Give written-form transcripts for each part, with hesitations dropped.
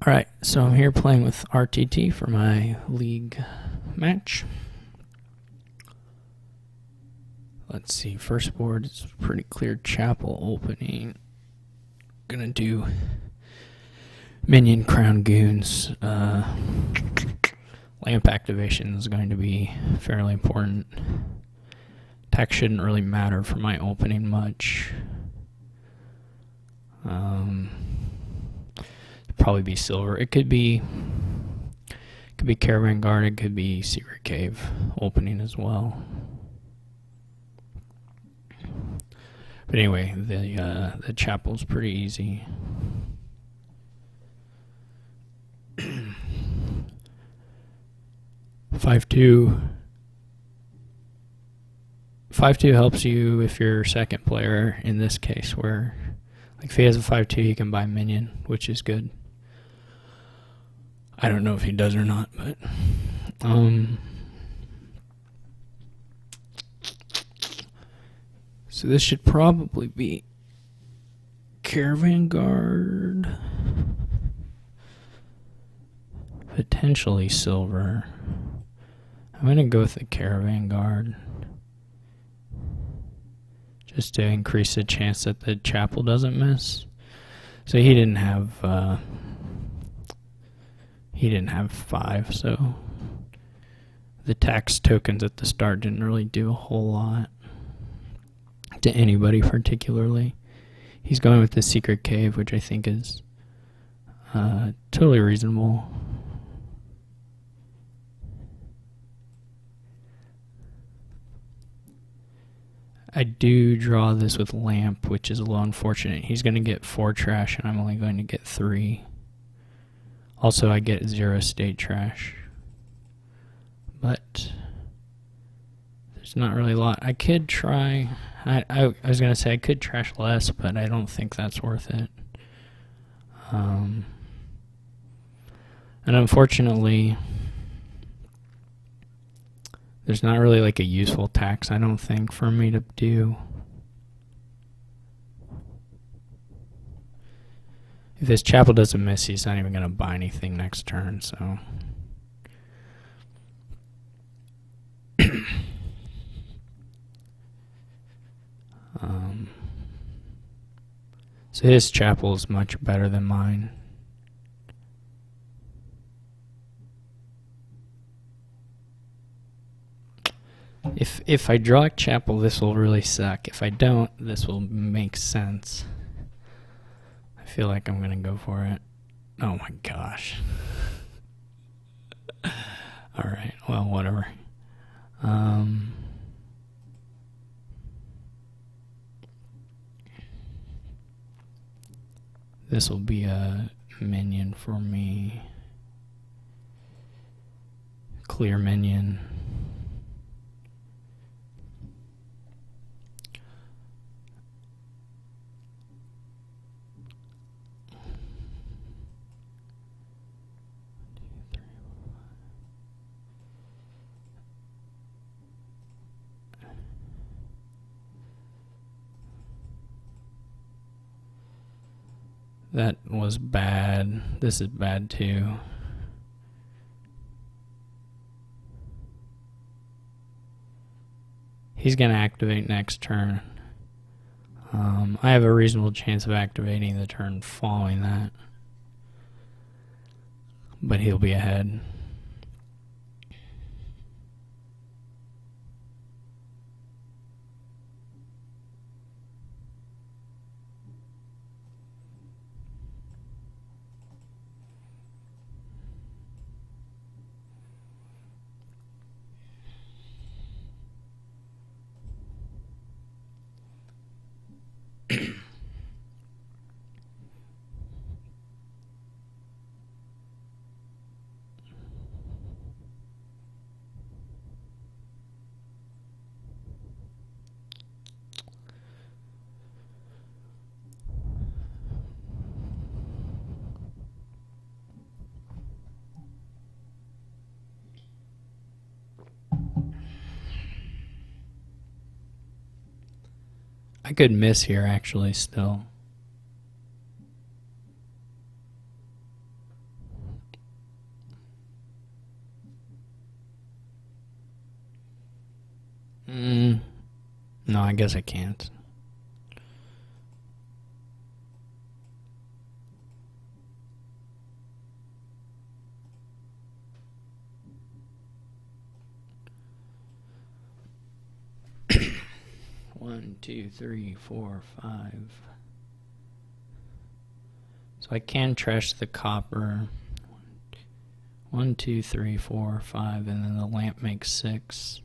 Alright, so I'm here playing with RTT for my league match. Let's see, first board is pretty clear chapel opening. Gonna do minion crown goons. Lamp activation is going to be fairly important. Attack shouldn't really matter for my opening much. Probably be silver. It could be caravan guard. It could be secret cave opening as well. But anyway, the chapel's pretty easy. Five-two helps you if you're second player in this case, where like if he has a 5-2, he can buy minion, which is good. I don't know if he does or not, but so this should probably be caravan guard, potentially silver. I'm gonna go with the caravan guard just to increase the chance that the chapel doesn't miss. So he didn't have 5, so the tax tokens at the start didn't really do a whole lot to anybody particularly. He's going with the secret cave, which I think is totally reasonable. I do draw this with lamp, which is a little unfortunate. He's going to get 4 trash, and I'm only going to get 3. Also, I get 0 state trash. But there's not really a lot. I could try. I was going to say I could trash less, but I don't think that's worth it. And unfortunately, there's not really like a useful tax, I don't think, for me to do. If this chapel doesn't miss, he's not even going to buy anything next turn, so. So his chapel is much better than mine. If I draw a chapel, this will really suck. If I don't, this will make sense. I feel like I'm gonna go for it. Oh my gosh. Alright, well, whatever. This will be a minion for me. Clear minion. That was bad. This is bad too. He's going to activate next turn. I have a reasonable chance of activating the turn following that. But he'll be ahead. I could miss here actually still. No, I guess I can't. One, two, three, four, five. So I can trash the copper. 1, 2, 3, 4, 5, and then the lamp makes 6.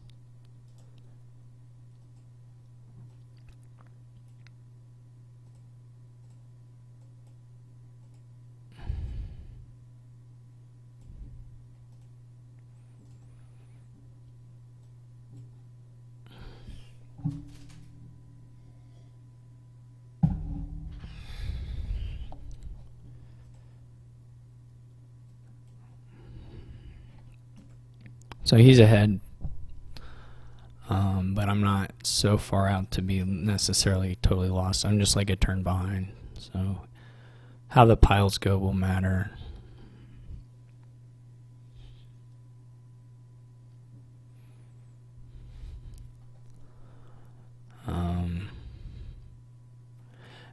So he's ahead, but I'm not so far out to be necessarily totally lost. I'm just like a turn behind. So how the piles go will matter.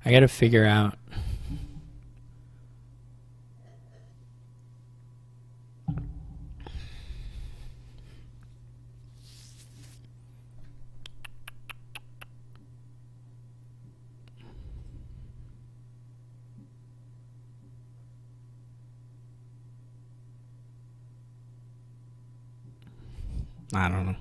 I gotta figure out I don't know.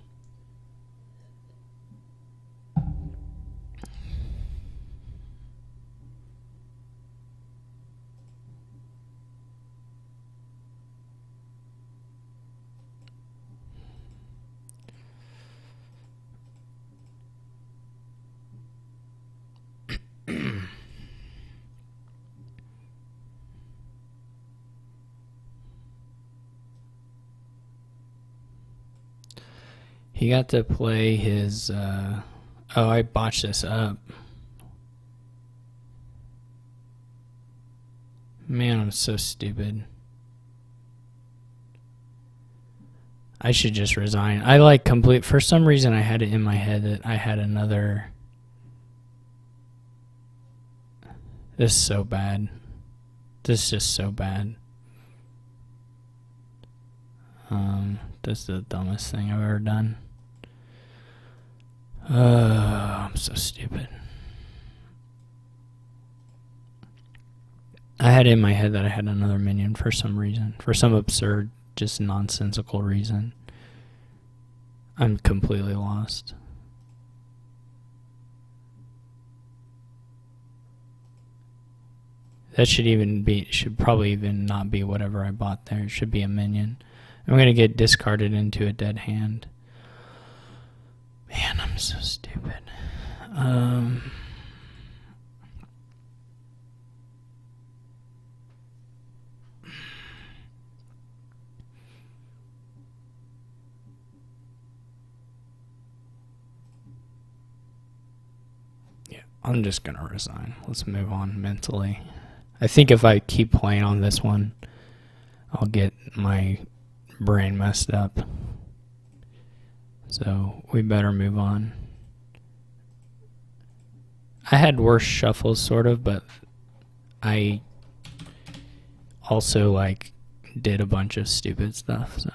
He got to play his, oh, I botched this up. Man, I'm so stupid. I should just resign. I like for some reason I had it in my head that I had another. This is so bad. This is just so bad. This is the dumbest thing I've ever done. I'm so stupid. I had in my head that I had another minion for some reason. For some absurd, just nonsensical reason. I'm completely lost. That should probably even not be whatever I bought there. It should be a minion. I'm going to get discarded into a dead hand. Man, I'm so stupid. Yeah, I'm just going to resign. Let's move on mentally. I think if I keep playing on this one, I'll get my brain messed up. So we better move on. I had worse shuffles, sort of, but I also did a bunch of stupid stuff. So,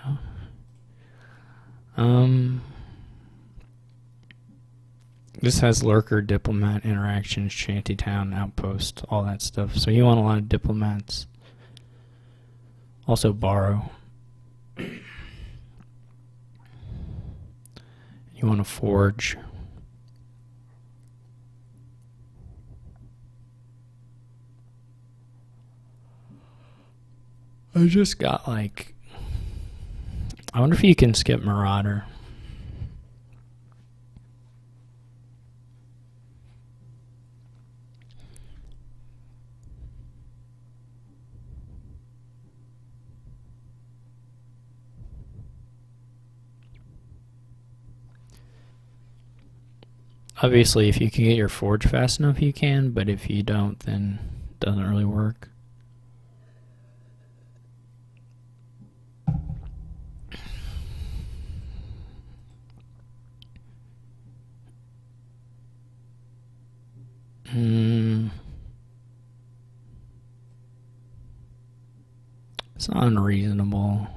this has lurker, diplomat, interactions, shantytown, outpost, all that stuff. So you want a lot of diplomats. Also borrow. You want to forge. I just got I wonder if you can skip Marauder. Obviously, if you can get your forge fast enough, you can, but if you don't, then it doesn't really work. It's unreasonable.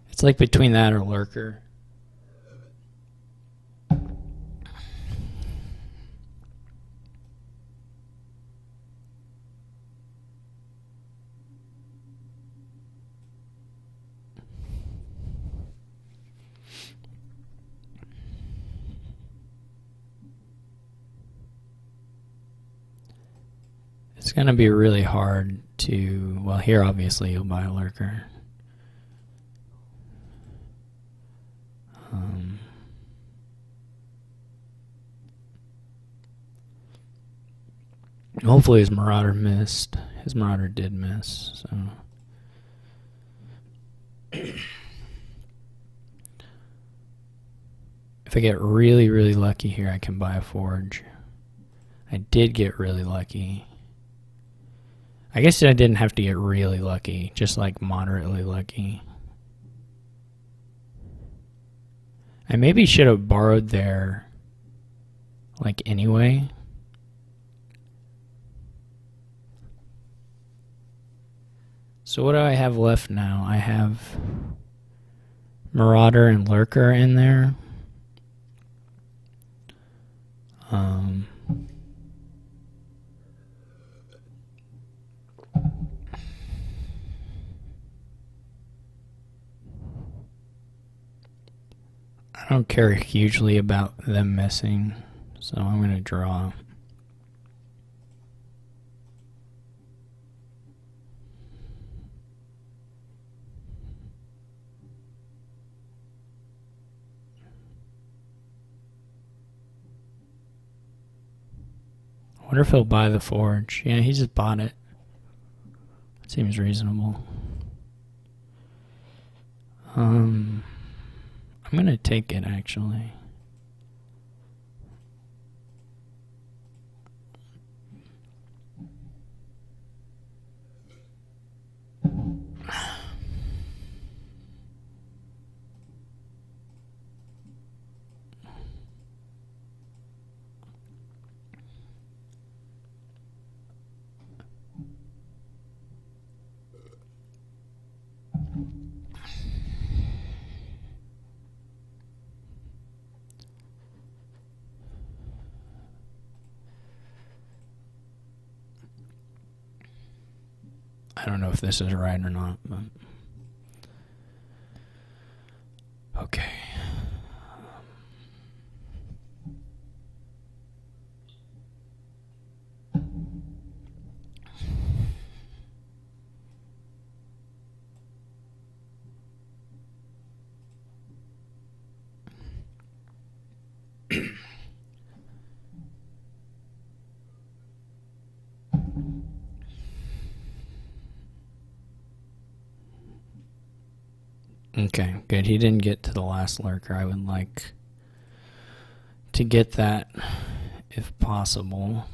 It's like between that or lurker. It's going to be really hard to, well, here obviously you'll buy a lurker. Hopefully his Marauder missed. His Marauder did miss, so. If I get really, really lucky here, I can buy a Forge. I did get really lucky. I guess I didn't have to get really lucky, just like moderately lucky. I maybe should have borrowed there, like anyway. So what do I have left now? I have Marauder and Lurker in there. I don't care hugely about them missing, so I'm going to draw. I wonder if he'll buy the Forge. Yeah, he just bought it. Seems reasonable. I'm going to take it, actually. I don't know if this is right or not, but okay. Okay, good. He didn't get to the last lurker. I would like to get that if possible.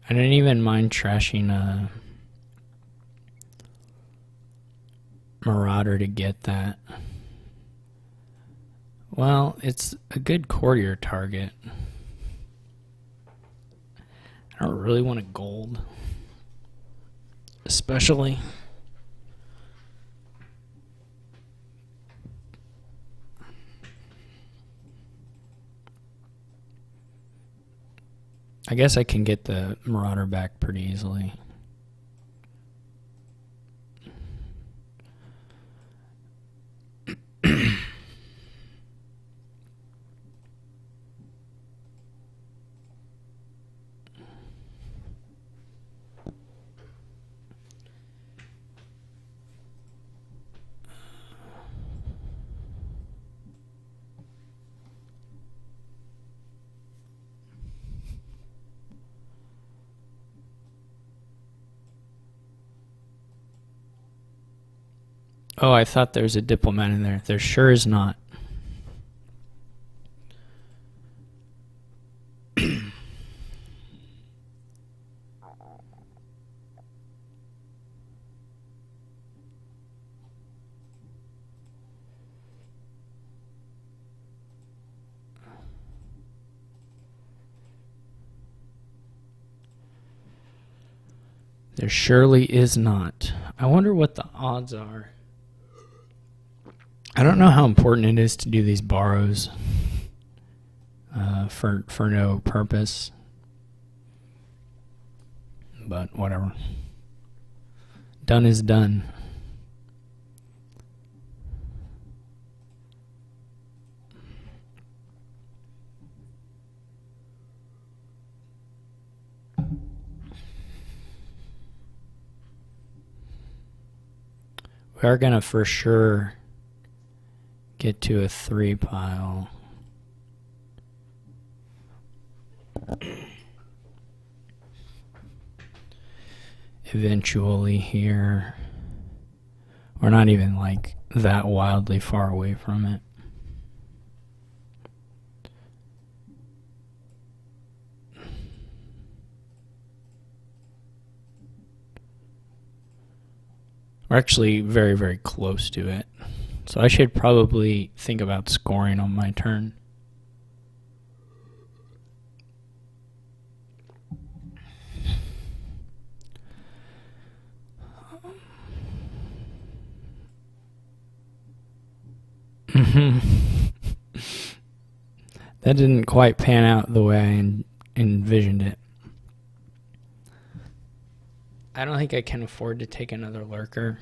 I didn't even mind trashing a Marauder to get that. Well, it's a good courtier target. I don't really want a gold, especially. I guess I can get the Marauder back pretty easily. Oh, I thought there was a diplomat in there. There sure is not. There surely is not. I wonder what the odds are. I don't know how important it is to do these borrows for no purpose. But whatever. Done is done. We are going to for sure get to a 3 pile. Eventually here. We're not even like that wildly far away from it. We're actually very, very close to it. So I should probably think about scoring on my turn. That didn't quite pan out the way I envisioned it. I don't think I can afford to take another lurker.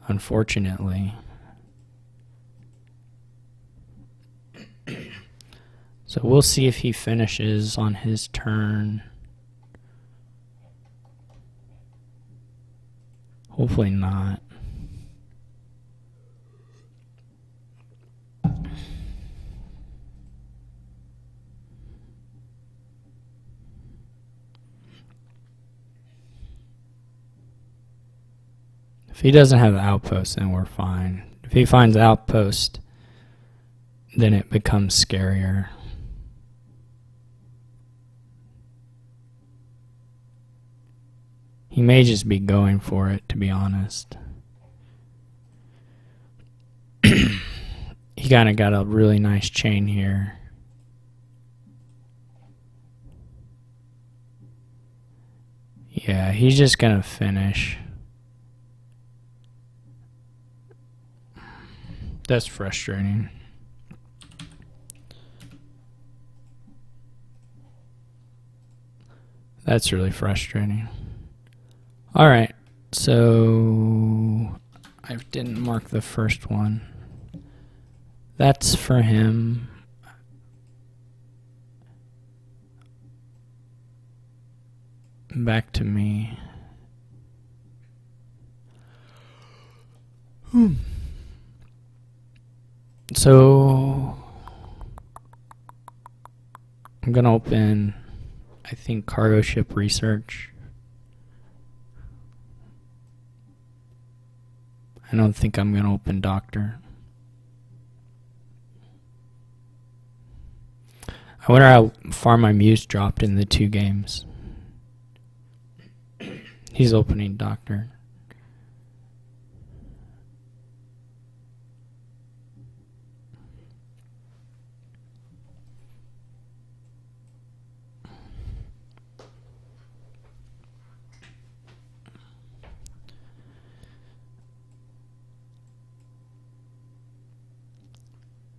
Unfortunately. So we'll see if he finishes on his turn. Hopefully not. If he doesn't have the outpost, then we're fine. If he finds outpost, then it becomes scarier. He may just be going for it, to be honest. He kind of got a really nice chain here. Yeah, he's just going to finish. That's frustrating. That's really frustrating. All right, so I didn't mark the first one. That's for him. Back to me. So I'm going to open, I think, cargo ship research. I don't think I'm going to open doctor. I wonder how far my muse dropped in the 2 games. He's opening doctor.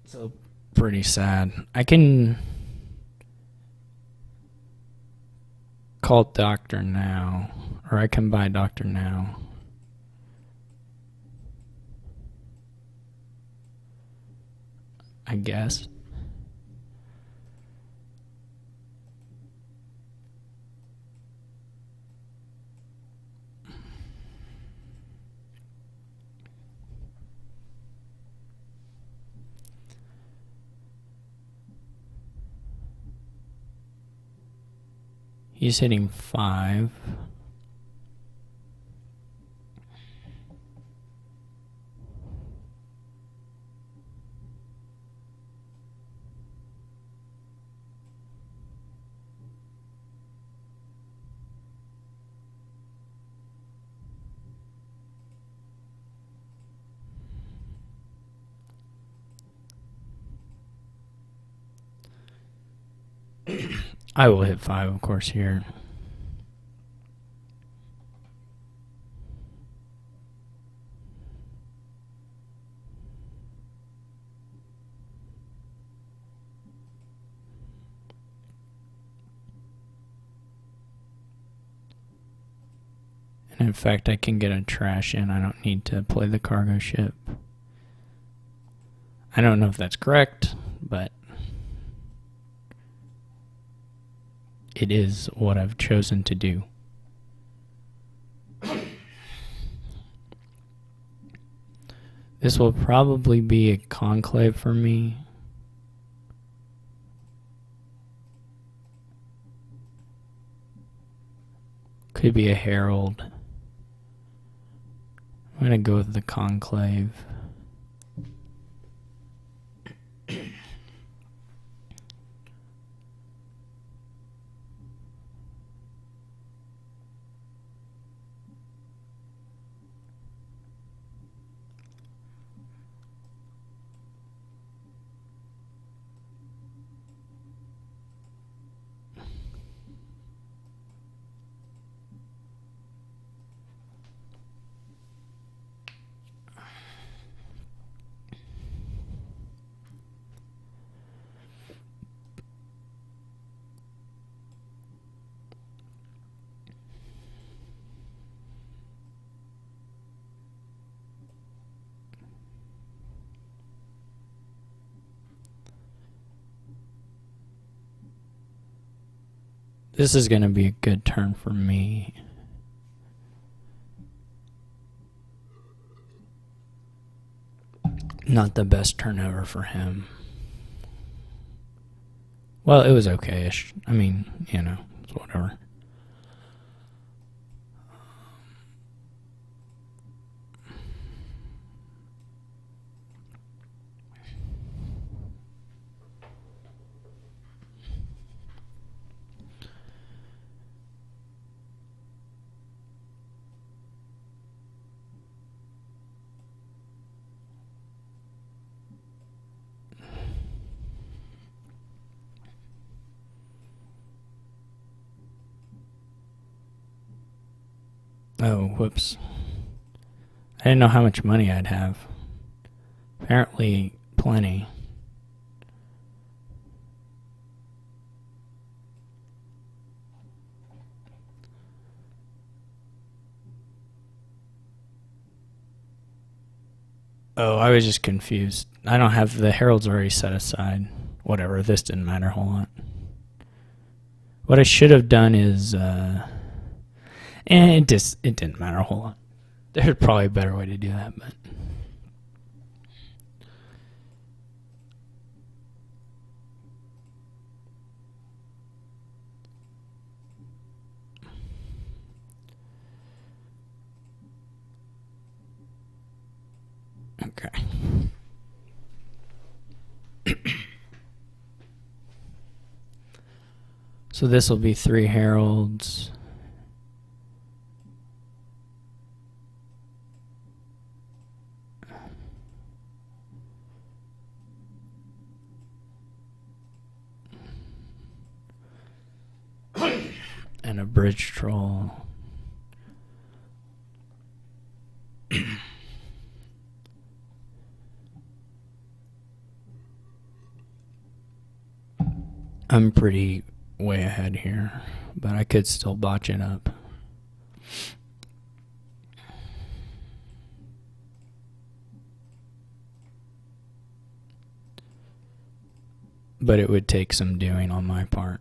So pretty sad. I can call doctor now, or I can buy doctor now. I guess. He's hitting 5. I will hit 5, of course, here. And in fact, I can get a trash in. I don't need to play the cargo ship. I don't know if that's correct, but it is what I've chosen to do. This will probably be a conclave for me. Could be a herald. I'm going to go with the conclave. This is going to be a good turn for me. Not the best turn ever for him. Well, it was okay-ish. I mean, you know, it's whatever. Oh, whoops. I didn't know how much money I'd have. Apparently, plenty. Oh, I was just confused. I don't have the heralds already set aside. Whatever, this didn't matter a whole lot. What I should have done is, it didn't matter a whole lot. There's probably a better way to do that, but. Okay. So this will be 3 heralds. And a bridge troll. I'm pretty way ahead here, but I could still botch it up. But it would take some doing on my part.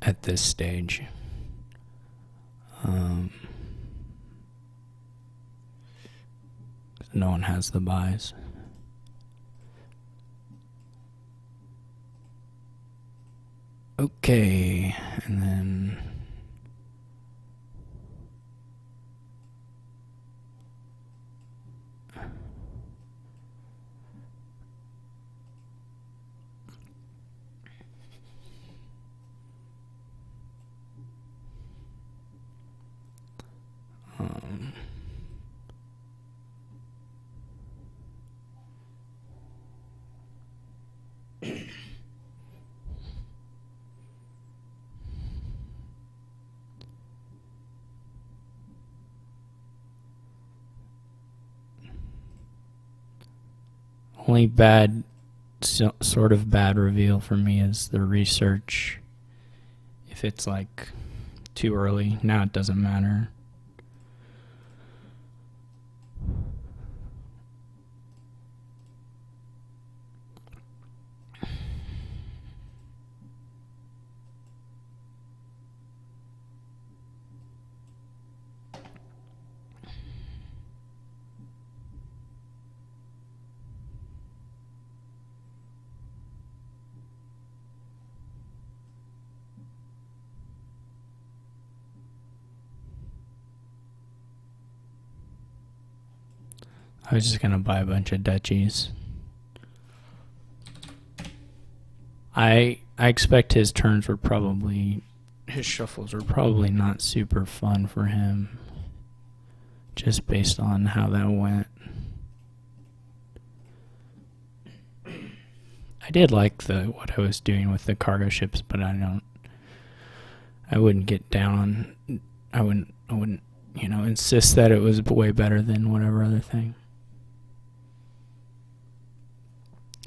At this stage. No one has the buys. Okay, and then Only bad, sort of bad reveal for me is the research. If it's like too early, now it doesn't matter. I was just gonna buy a bunch of duchies. I expect his turns were probably, his shuffles were probably not super fun for him, just based on how that went. I did like what I was doing with the cargo ships, but I wouldn't get down on, I wouldn't insist that it was way better than whatever other thing.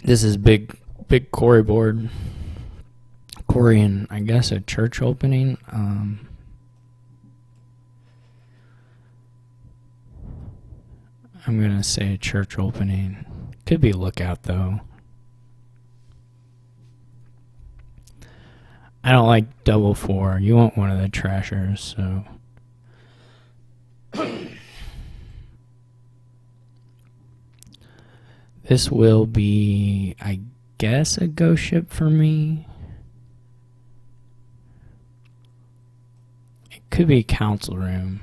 This is big quarry board. Quarry and I guess a church opening. I'm gonna say a church opening. Could be lookout though. I don't like double 4. You want one of the trashers, so. This will be, I guess, a ghost ship for me. It could be council room.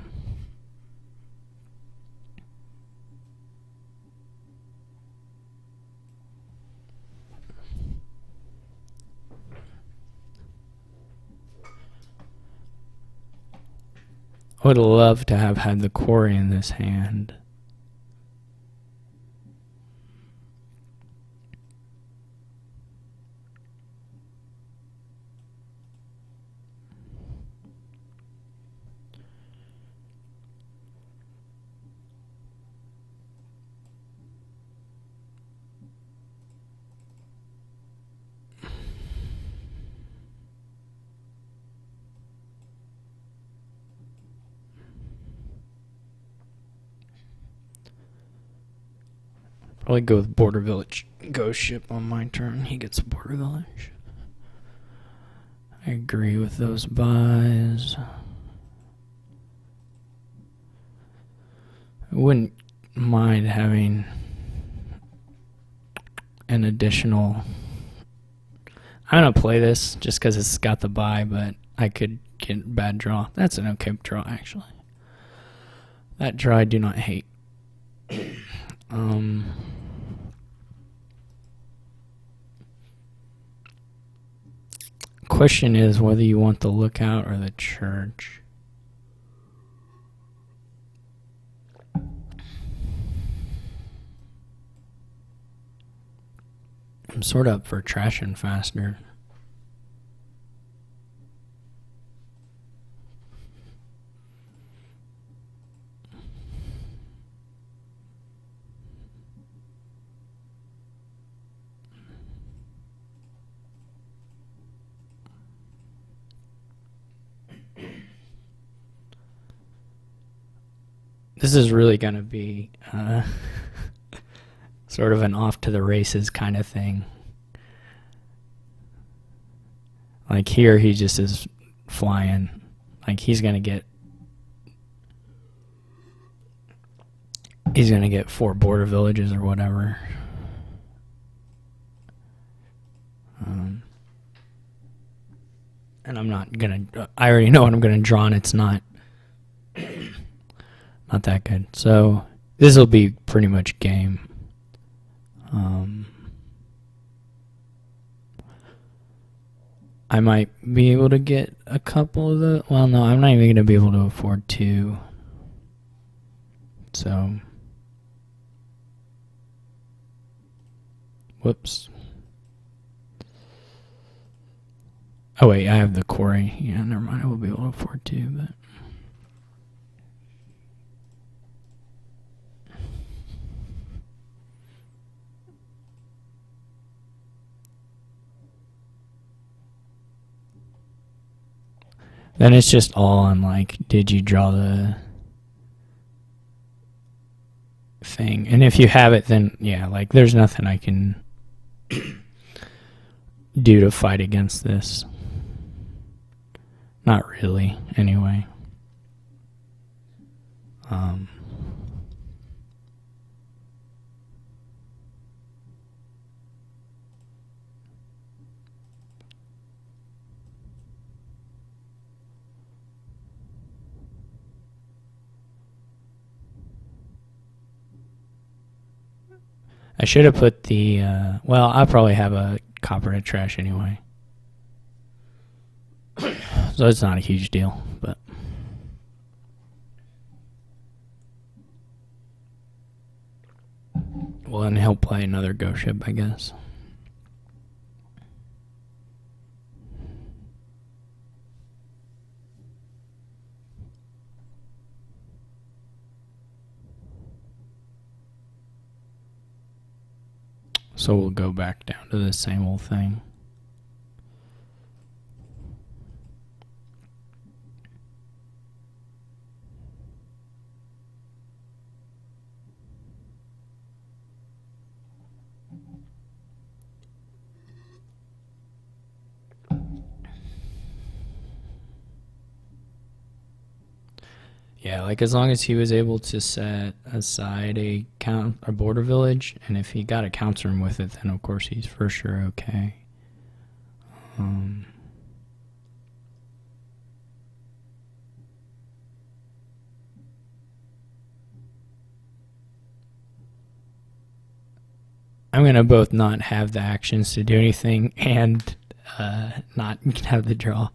I would love to have had the quarry in this hand. Probably go with border village ghost ship on my turn. He gets a border village. I agree with those buys. I wouldn't mind having an additional. I'm going to play this just because it's got the buy, but I could get a bad draw. That's an okay draw, actually. That draw I do not hate. Question is whether you want the lookout or the church. I'm sort of up for trashing faster. This is really going to be sort of an off to the races kind of thing. Like here, he just is flying. Like he's going to get 4 border villages or whatever. And I'm not going to, I already know what I'm going to draw, and it's not that good. So this will be pretty much game. I might be able to get a couple of the. Well, no, I'm not even going to be able to afford 2. So, whoops. Oh wait, I have the quarry. Yeah, never mind. I will be able to afford 2, but. Then it's just all on, like, did you draw the thing? And if you have it, then, yeah, like, there's nothing I can do to fight against this. Not really, anyway. I should have put the, well, I'll probably have a copperhead trash anyway. So it's not a huge deal, but. Well, and he'll play another ghost ship, I guess. So we'll go back down to the same old thing. Yeah, like as long as he was able to set aside a border village, and if he got a council room with it, then of course he's for sure okay. I'm gonna both not have the actions to do anything and not have the draw.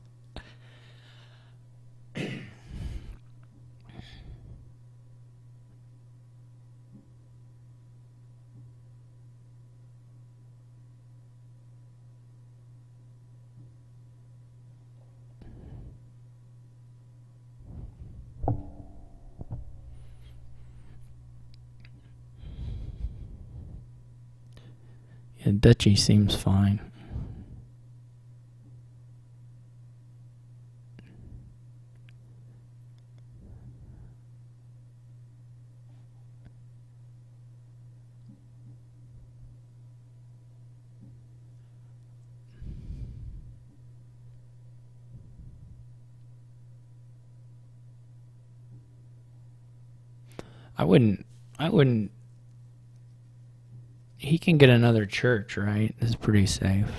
Yeah, duchy seems fine. I wouldn't. He can get another church, right? It's pretty safe.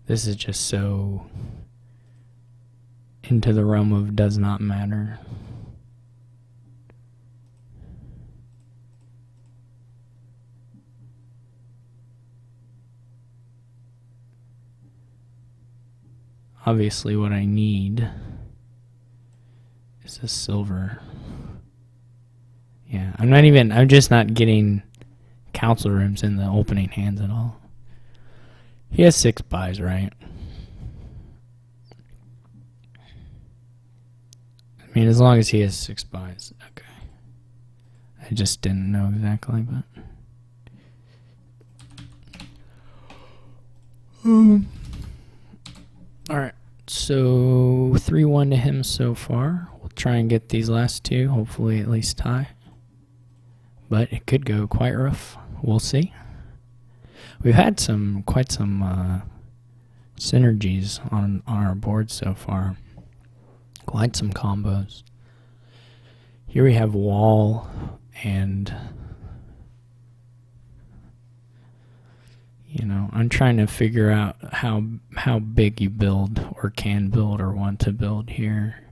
This is just so into the realm of does not matter. Obviously what I need is a silver. Yeah, I'm just not getting council rooms in the opening hands at all. He has 6 buys, right? I mean, as long as he has 6 buys. Okay. I just didn't know exactly, but. Alright. So, 3-1 to him so far. We'll try and get these last 2. Hopefully at least tie. But it could go quite rough. We'll see. We've had quite some synergies on our board so far. Quite some combos. Here we have wall and, you know, I'm trying to figure out how big you build or can build or want to build here.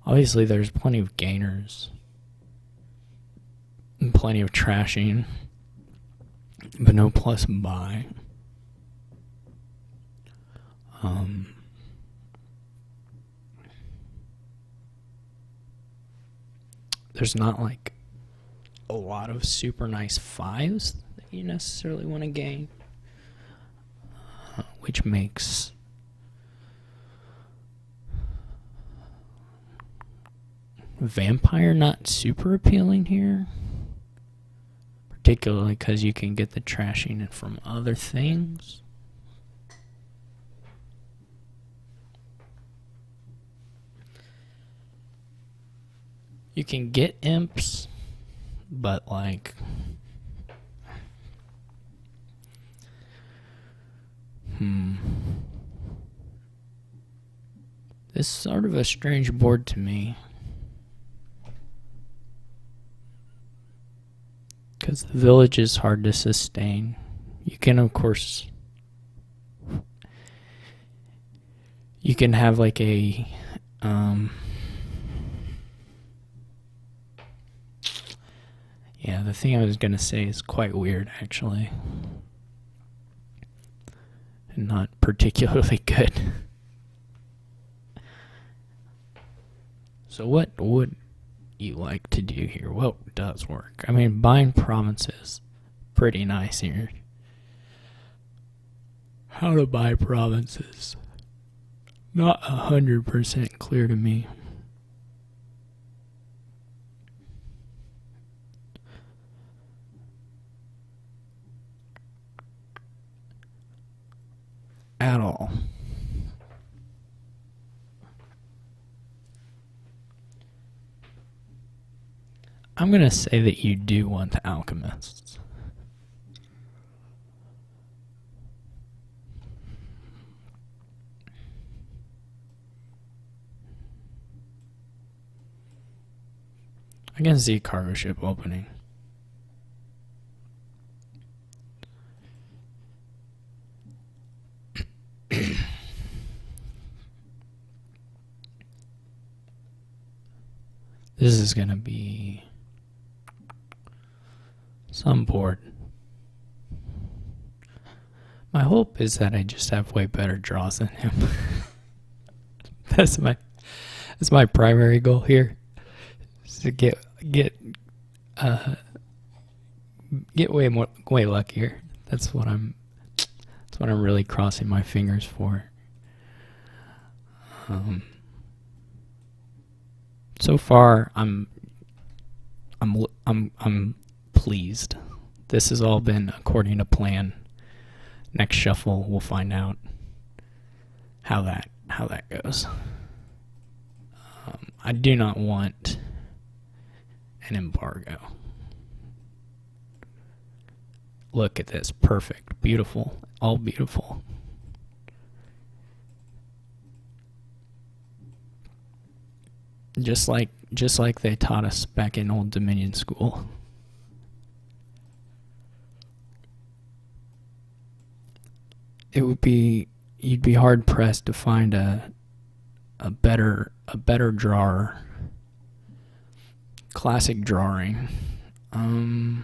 Obviously there's plenty of gainers and plenty of trashing, but no plus buy. There's not like a lot of super nice 5s that you necessarily want to gain, which makes Vampire not super appealing here, particularly because you can get the trashing from other things. You can get imps, but like this is sort of a strange board to me, because the village is hard to sustain. You can, of course, you can have like a yeah, the thing I was gonna say is quite weird, actually, and not particularly good. So what would you like to do here? What does work? I mean, bind provinces, pretty nice here. How to buy provinces? Not 100% clear to me. At all. I'm going to say that you do want the alchemists. I can see cargo ship opening. This is going to be some board. My hope is that I just have way better draws than him. That's my primary goal here. Is to get way luckier. That's what I'm really crossing my fingers for. So far, I'm pleased. This has all been according to plan. Next shuffle, we'll find out how that goes. I do not want an embargo. Look at this, perfect, beautiful, all beautiful. Just like they taught us back in Old Dominion school. You'd be hard pressed to find a better drawer. Classic drawing. I'm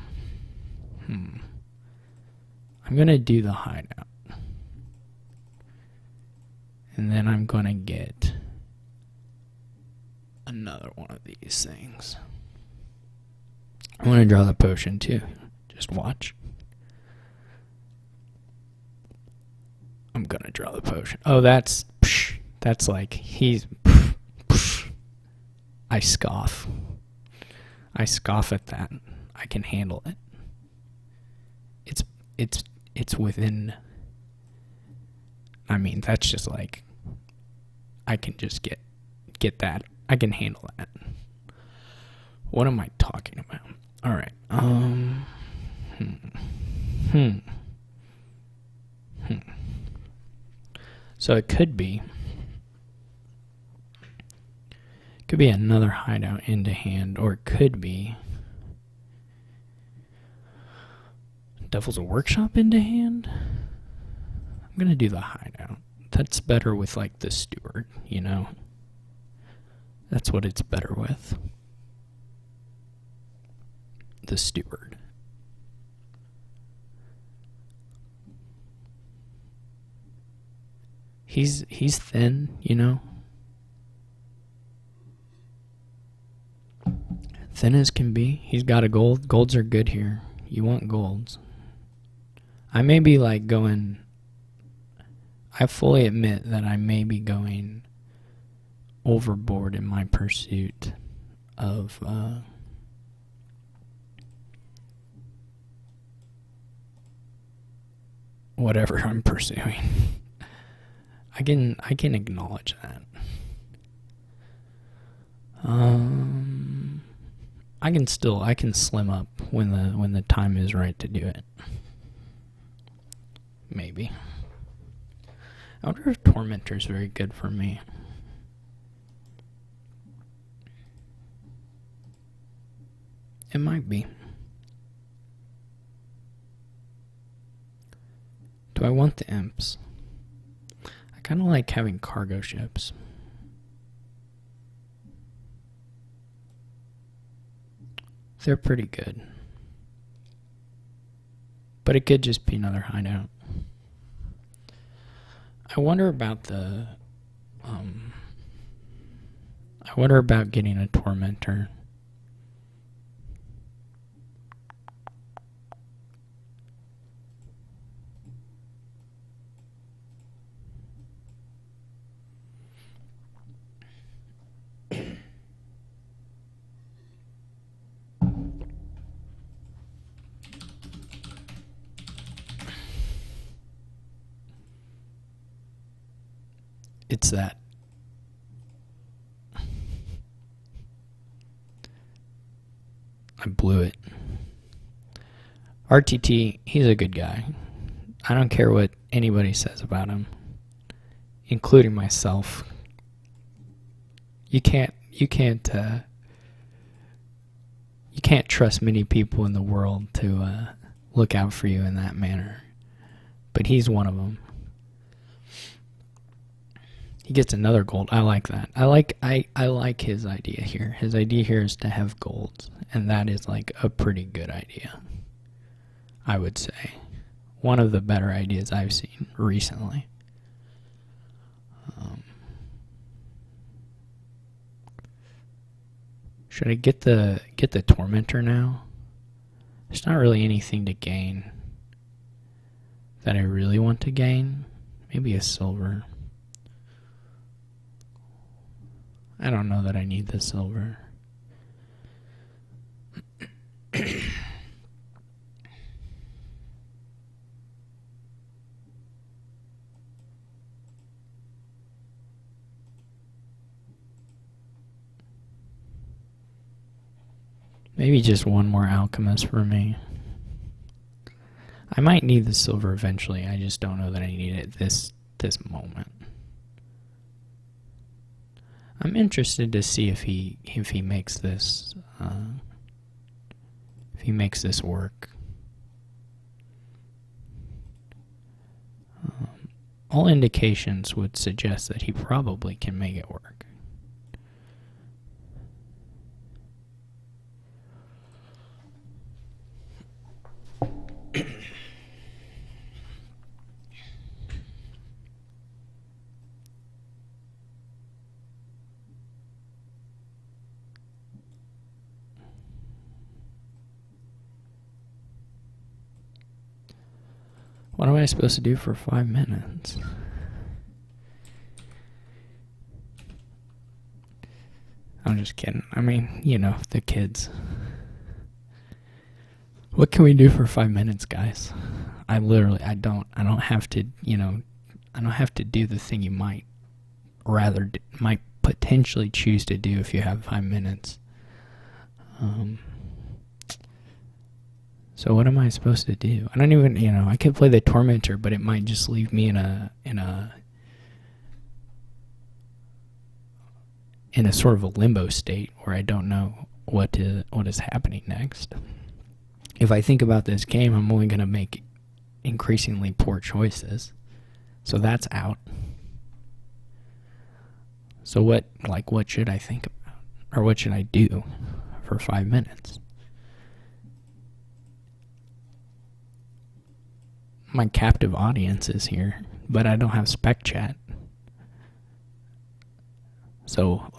gonna do the hideout, and then I'm gonna get another one of these things. I'm gonna draw the potion too. Just watch. I'm gonna draw the potion. Oh, that's like he's. I scoff. I scoff at that. I can handle it. It's within. I mean, that's just like. I can just get that. I can handle that. What am I talking about? All right. So it could be another hideout into hand, or it could be Devil's Workshop into hand. I'm gonna do the hideout. That's better with like the steward, you know. That's what it's better with. The steward. He's thin, you know. Thin as can be. He's got a gold. Golds are good here. You want golds. I may be like going... I fully admit that I may be going overboard in my pursuit of whatever I'm pursuing. I can acknowledge that. I can slim up when the time is right to do it. Maybe. I wonder if Tormentor's very good for me. It might be. Do I want the imps? I kind of like having cargo ships. They're pretty good. But it could just be another hideout. I wonder about the... I wonder about getting a Tormentor. It's that. I blew it. RTT, he's a good guy. I don't care what anybody says about him, including myself. You can't trust many people in the world to look out for you in that manner. But he's one of them. He gets another gold. I like that. I like his idea here. His idea here is to have golds, and that is like a pretty good idea, I would say. One of the better ideas I've seen recently. Should I get the Tormentor now? There's not really anything to gain that I really want to gain. Maybe a silver. I don't know that I need the silver. Maybe just one more alchemist for me. I might need the silver eventually. I just don't know that I need it this moment. I'm interested to see if he makes this work. All indications would suggest that he probably can make it work. What am I supposed to do for 5 minutes? I'm just kidding. I mean, you know, the kids. What can we do for 5 minutes, guys? I don't have to, I don't have to do the thing you might potentially choose to do if you have 5 minutes. So what am I supposed to do? I don't even, I could play the Tormentor, but it might just leave me in a sort of a limbo state where I don't know what is happening next. If I think about this game, I'm only going to make increasingly poor choices. So that's out. So what should I think about? Or what should I do for 5 minutes? My captive audience is here, but I don't have spec chat. So,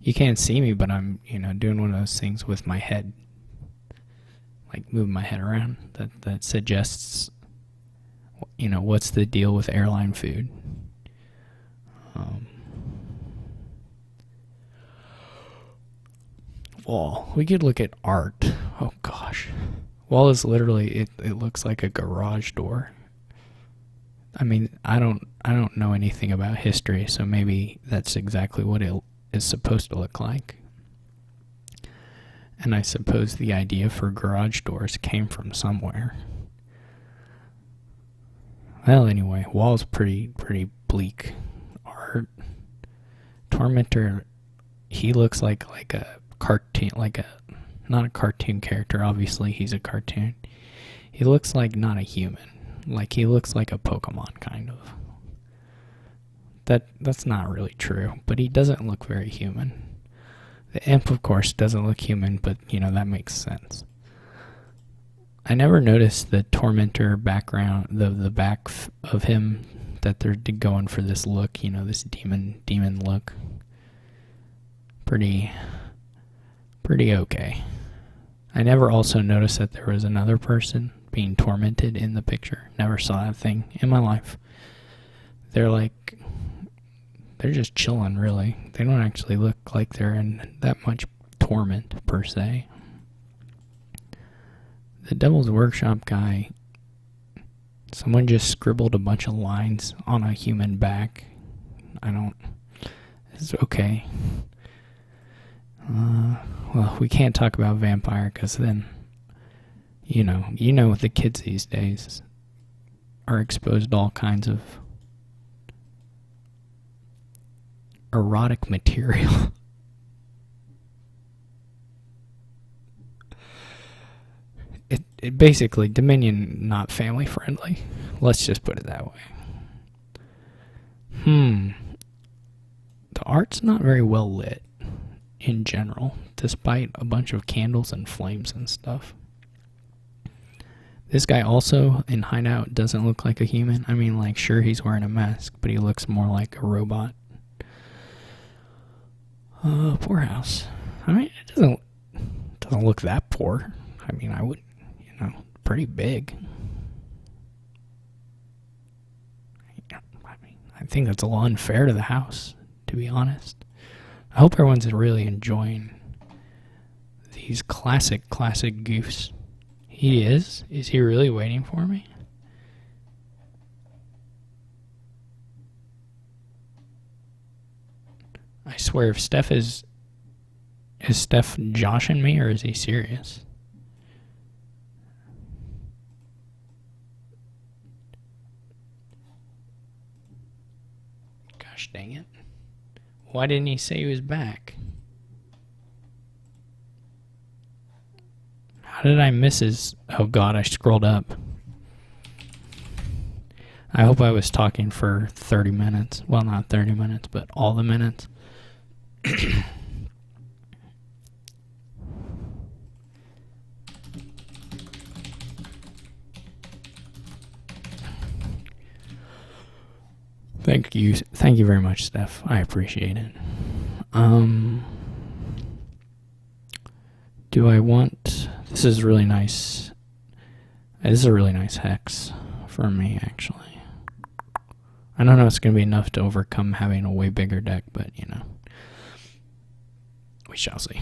You can't see me, but I'm, doing one of those things with my head, like moving my head around. That suggests, what's the deal with airline food? Wall. We could look at art. Oh gosh, wall is literally it looks like a garage door. I mean, I don't know anything about history, so maybe that's exactly what it is supposed to look like. And I suppose the idea for garage doors came from somewhere. Well, anyway, wall's pretty bleak. Art. Tormentor, he looks like a cartoon, not a cartoon character. Obviously, he's a cartoon. He looks like not a human. Like he looks like a Pokemon, kind of. That's not really true, but he doesn't look very human. The imp, of course, doesn't look human, but that makes sense. I never noticed the tormentor background, the back of him, that they're going for this look. This demon look. Pretty okay. I never also noticed that there was another person being tormented in the picture. Never saw that thing in my life. They're just chilling, really. They don't actually look like they're in that much torment, per se. The Devil's Workshop guy, someone just scribbled a bunch of lines on a human back. It's okay. Well, we can't talk about vampire because then, the kids these days are exposed to all kinds of erotic material. It basically, Dominion not family friendly. Let's just put it that way. The art's not very well lit in general, despite a bunch of candles and flames and stuff. This guy also, in Hideout, doesn't look like a human. I mean, sure, he's wearing a mask, but he looks more like a robot. Poor house. I mean, it doesn't look that poor. I mean, I would, pretty big. I think that's a little unfair to the house, to be honest. I hope everyone's really enjoying these classic goofs. He is? Is he really waiting for me? I swear, if Steph is Steph joshing me, or is he serious? Gosh dang it. Why didn't he say he was back? How did I miss his... Oh god, I scrolled up. I hope I was talking for 30 minutes. Well, not 30 minutes, but all the minutes. Thank you very much, Steph. I appreciate it. Do I want... This is really nice. This is a really nice hex for me, actually. I don't know if it's going to be enough to overcome having a way bigger deck, but, we shall see.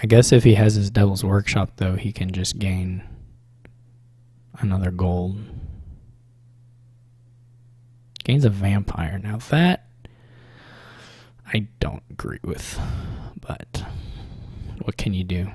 I guess if he has his Devil's Workshop, though, he can just gain another gold. Gains a vampire. Now that I don't agree with, but what can you do?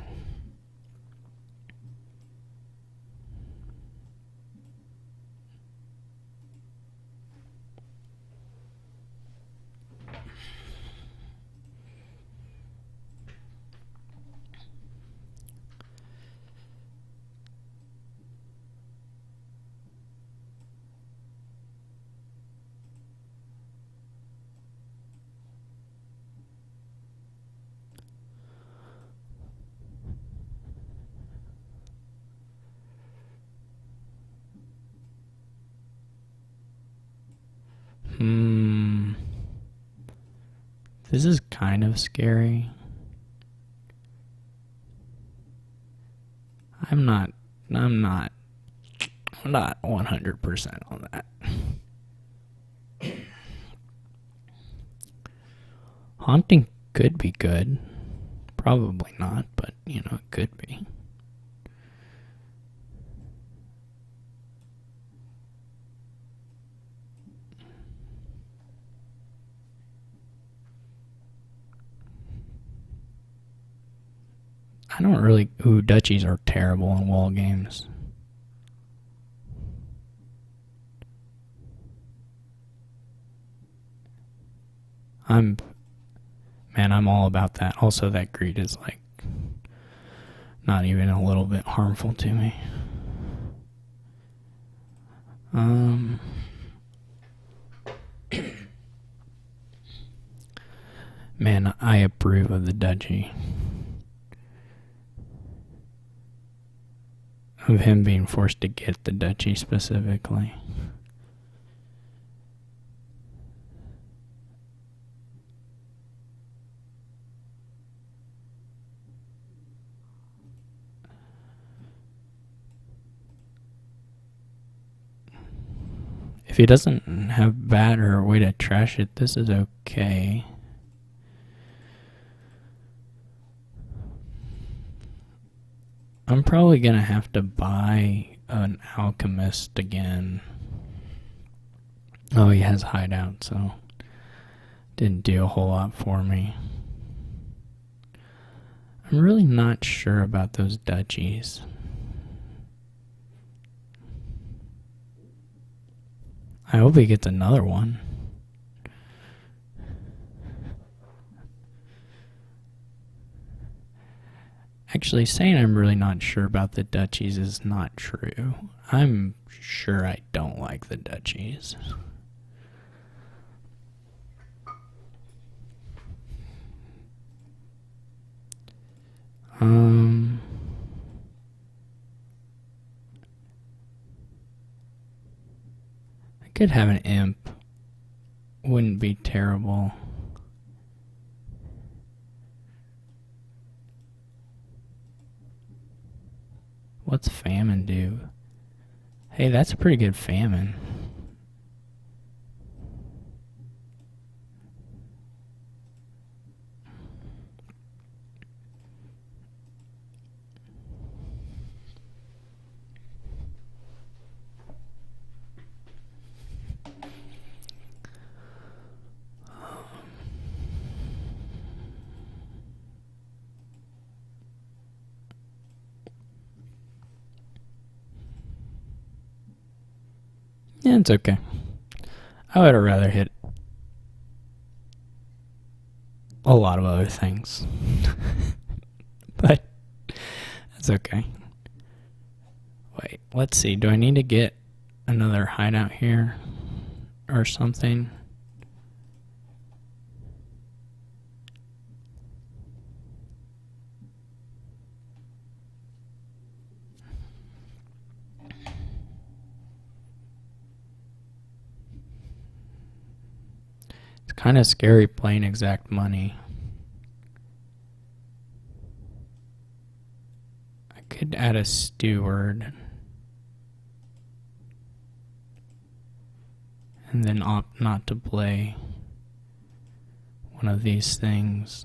This is kind of scary. I'm not 100% on that. Haunting could be good. Probably not, but, it could be. I don't really... Ooh, duchies are terrible in wall games. I'm all about that. Also, that greed is, like, not even a little bit harmful to me. Man, I approve of the duchy. Of him being forced to get the duchy specifically. If he doesn't have bat or a way to trash it, this is okay. I'm probably going to have to buy an alchemist again. Oh, he has hideout, so didn't do a whole lot for me. I'm really not sure about those duchies. I hope he gets another one. Actually, saying I'm really not sure about the duchies is not true. I'm sure I don't like the duchies. I could have an imp. Wouldn't be terrible. What's famine do? Hey, that's a pretty good famine. Yeah, it's okay. I would have rather hit a lot of other things. But that's okay. Wait, let's see. Do I need to get another hideout here or something? It's kind of scary playing exact money. I could add a steward. And then opt not to play one of these things.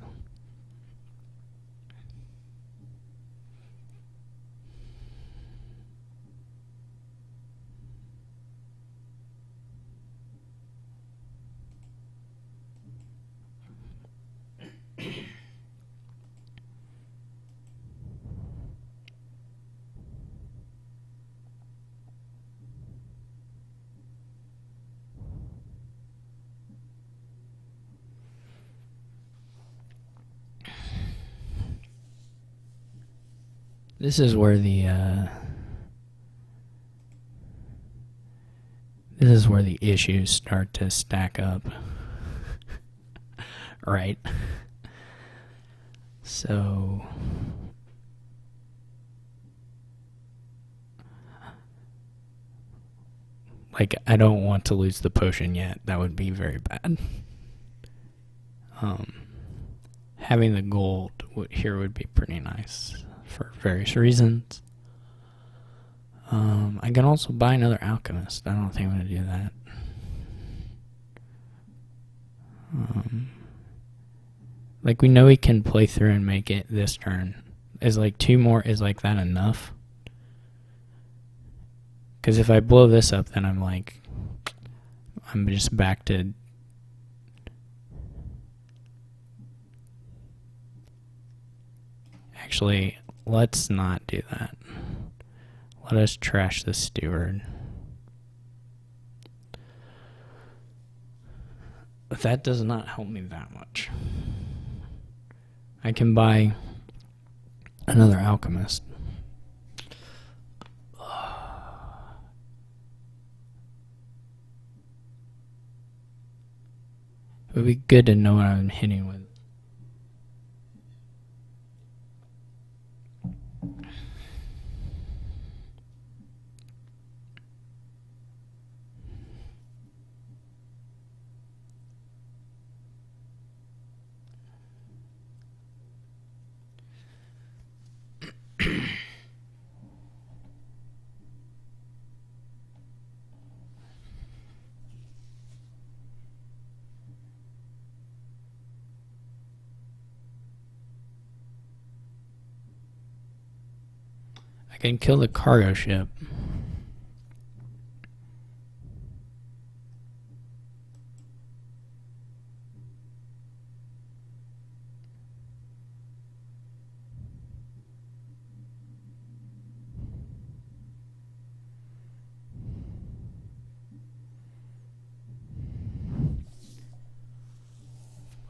This is where the issues start to stack up. Right? So like, I don't want to lose the potion yet. That would be very bad. having the gold here would be pretty nice for various reasons. I can also buy another alchemist. I don't think I'm going to do that. Like, we know we can play through and make it this turn. Is like 2 more, is like that enough? Because if I blow this up, then I'm just back to... Actually, let's not do that. Let us trash the steward. But that does not help me that much. I can buy another alchemist. It would be good to know what I'm hitting with. I can kill the cargo ship.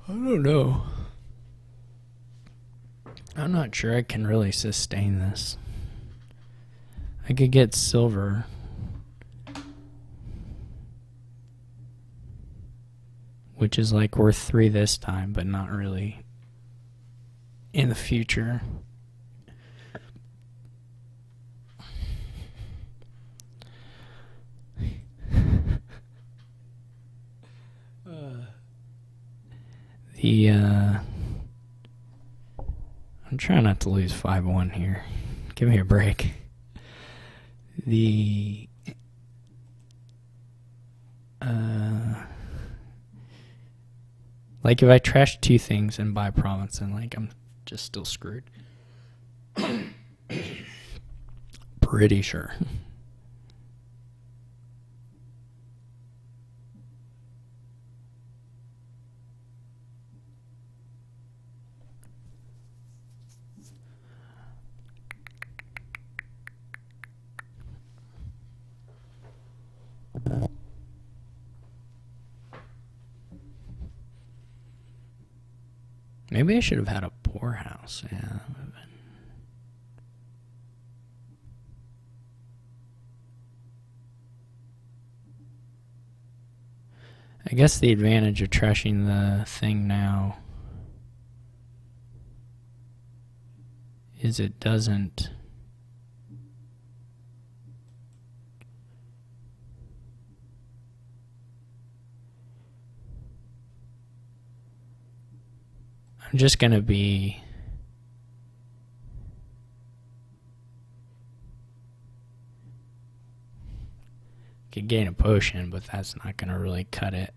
I don't know. I'm not sure I can really sustain this. I could get silver. Which is like worth 3 this time, but not really in the future. I'm trying not to lose 5-1 here. Give me a break. Like, if I trash 2 things and buy province, then like I'm just still screwed. Pretty sure. Maybe I should have had a poorhouse. Yeah. I guess the advantage of trashing the thing now is it doesn't... I'm just going to be... Could gain a potion, but that's not going to really cut it.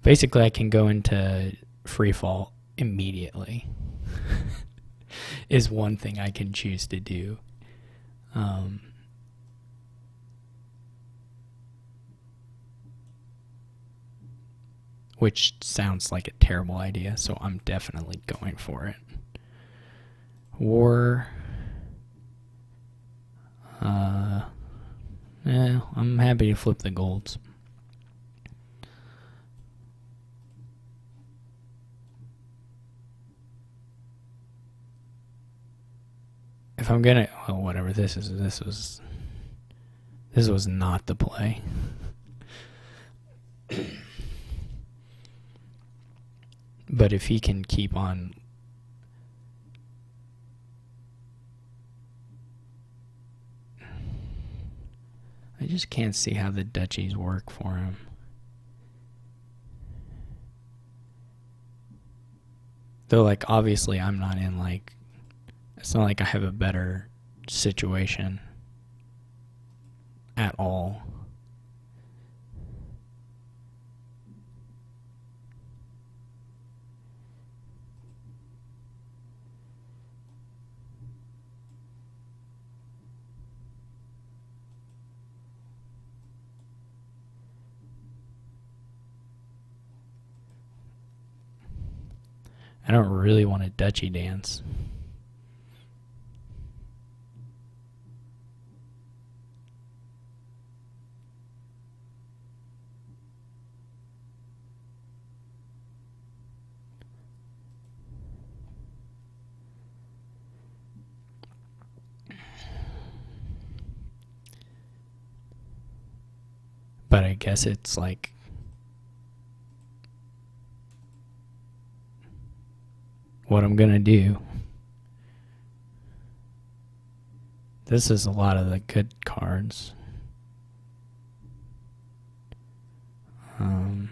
Basically, I can go into free fall immediately. Is one thing I can choose to do. Which sounds like a terrible idea, so I'm definitely going for it. War. Yeah, I'm happy to flip the golds. If I'm gonna, well, whatever. This was not the play. But if he can keep on... I just can't see how the duchies work for him. Though, like, obviously I'm not in, like, it's not like I have a better situation at all. I don't really want a Dutchy dance. But I guess it's like what I'm gonna do. This is a lot of the good cards. Of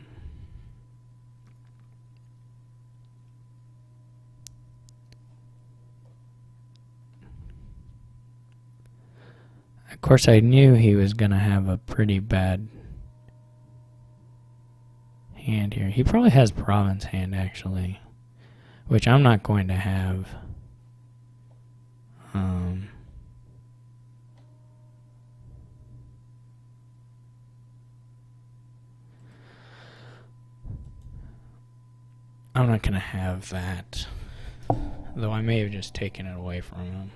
course, I knew he was gonna have a pretty bad hand here. He probably has province hand, actually, which I'm not going to have. I'm not going to have that, though I may have just taken it away from him.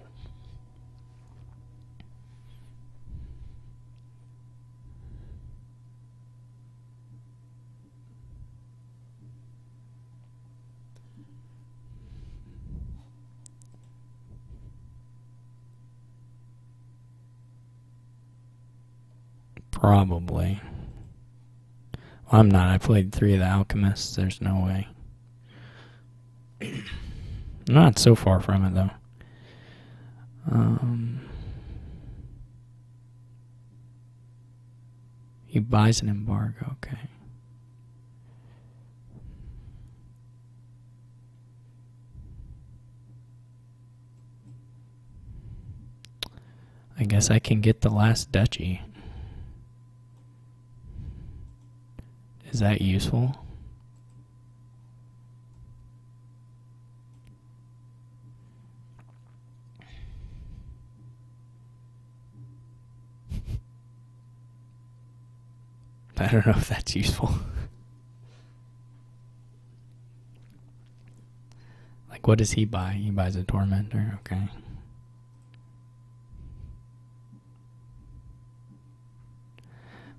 Probably. Well, I'm not. I played 3 of the Alchemists. There's no way. Not so far from it, though. He buys an embargo, okay. I guess I can get the last duchy. Is that useful? I don't know if that's useful. Like, what does he buy? He buys a Tormentor, okay.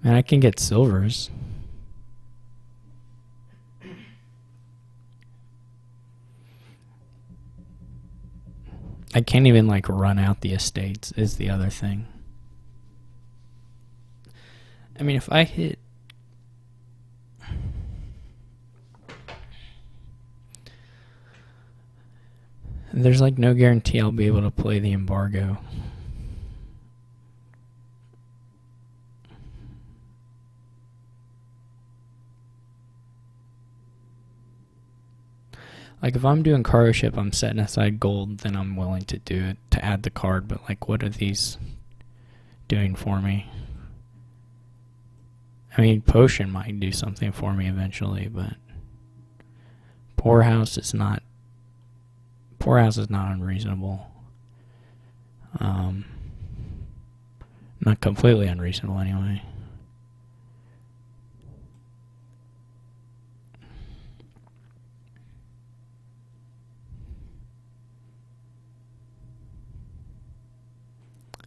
Man, I can get silvers. I can't even, like, run out the estates is the other thing. I mean, if I hit... There's, like, no guarantee I'll be able to play the embargo. Like, if I'm doing cargo ship, I'm setting aside gold, then I'm willing to do it to add the card. But, like, what are these doing for me? I mean, potion might do something for me eventually, but poorhouse is not unreasonable. Not completely unreasonable anyway.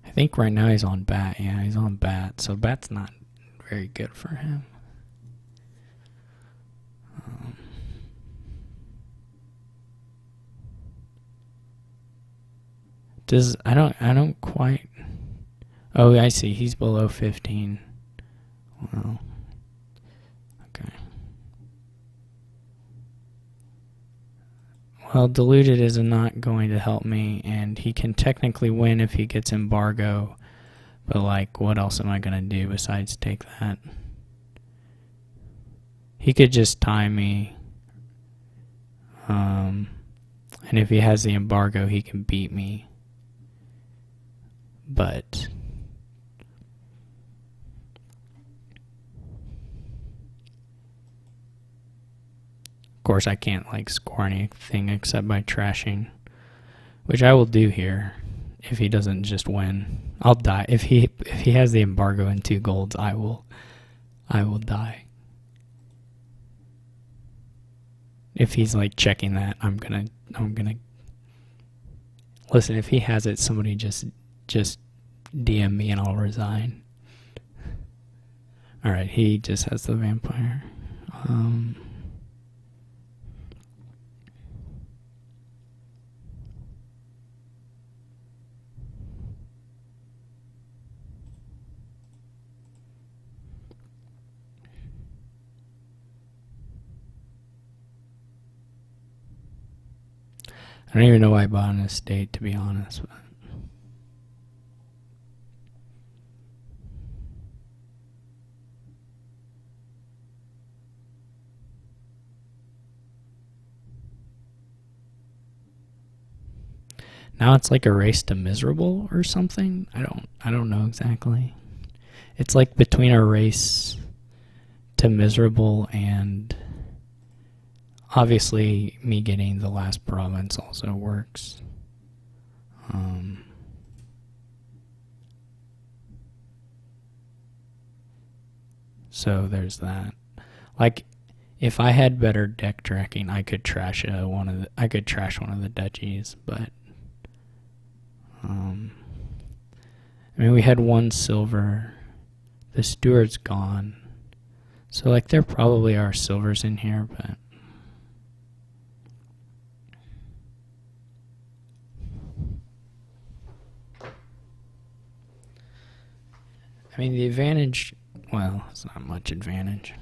I think right now he's on bat. Yeah, he's on bat. So bat's not very good for him. I don't quite. Oh, I see. He's below 15. Well, okay. Well, diluted is not going to help me, and he can technically win if he gets embargo. But, like, what else am I going to do besides take that? He could just tie me. And if he has the embargo, he can beat me. But of course I can't like score anything except by trashing, which I will do here. If he doesn't just win, I'll die. If he has the embargo and 2 golds, I will die. If he's like checking that, I'm gonna listen. If he has it, somebody just DM me and I'll resign. All right, he just has the vampire. I don't even know why I bought an estate, to be honest. But now it's like a race to miserable or something. I don't know exactly. It's like between a race to miserable and obviously me getting the last province also works. So there's that. Like, if I had better deck tracking, I could trash one of the duchies, but I mean, we had 1 silver. The steward's gone, so like there probably are silvers in here, but I mean the advantage. Well, it's not much advantage.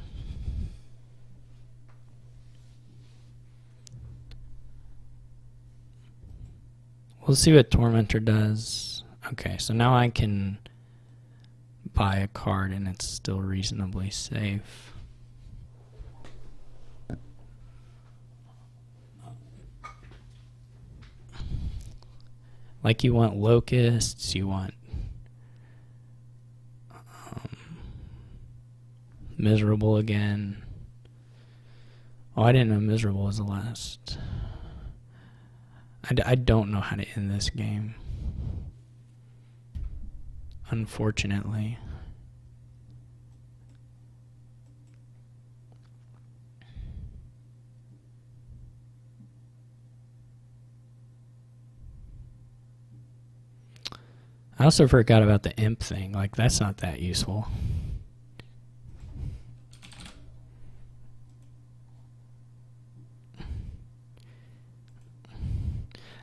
We'll see what Tormentor does. Okay, so now I can buy a card and it's still reasonably safe. Like, you want locusts, you want miserable again. Oh, I didn't know miserable was the last. I don't know how to end this game, unfortunately. I also forgot about the imp thing. Like, that's not that useful.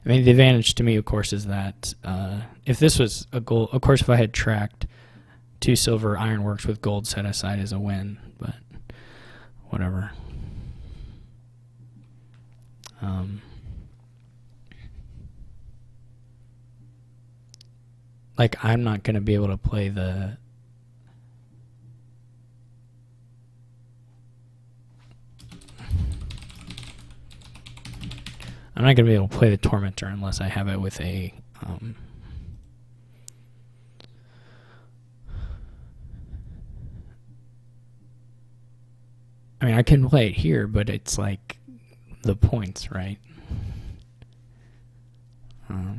I mean, the advantage to me, of course, is that if this was a gold, of course, if I had tracked 2 silver ironworks with gold set aside is a win, but whatever. Like, I'm not going to be able to play the... I'm not going to be able to play the Tormentor unless I have it with a... I mean, I can play it here, but it's like the points, right?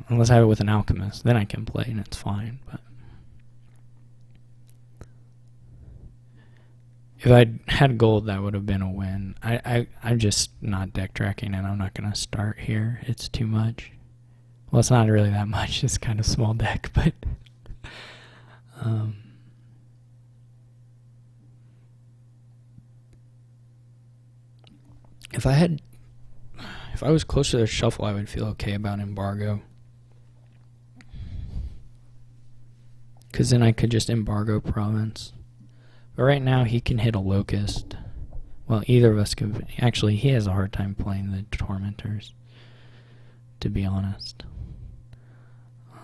Unless I have it with an alchemist, then I can play and it's fine. But if I had gold, that would have been a win. I'm just not deck tracking, and I'm not going to start here. It's too much. Well, it's not really that much. It's kind of small deck, but if I was closer to the shuffle, I would feel okay about embargo. Because then I could just embargo province. But right now, he can hit a locust. Well, either of us could. Actually, he has a hard time playing the tormentors, to be honest.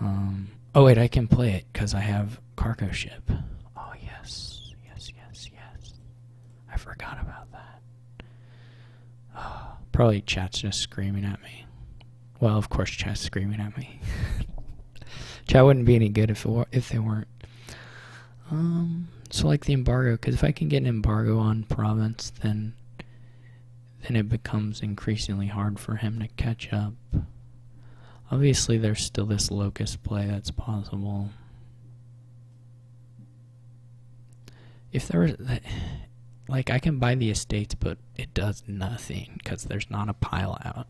Oh, wait, I can play it because I have cargo ship. Oh, yes. Yes, yes, yes. I forgot about that. Oh, probably chat's just screaming at me. Well, of course, chat's screaming at me. Chat wouldn't be any good if they weren't. So like the embargo, because if I can get an embargo on province, then it becomes increasingly hard for him to catch up. Obviously, there's still this locust play that's possible. If there was, like, I can buy the estates, but it does nothing because there's not a pile out.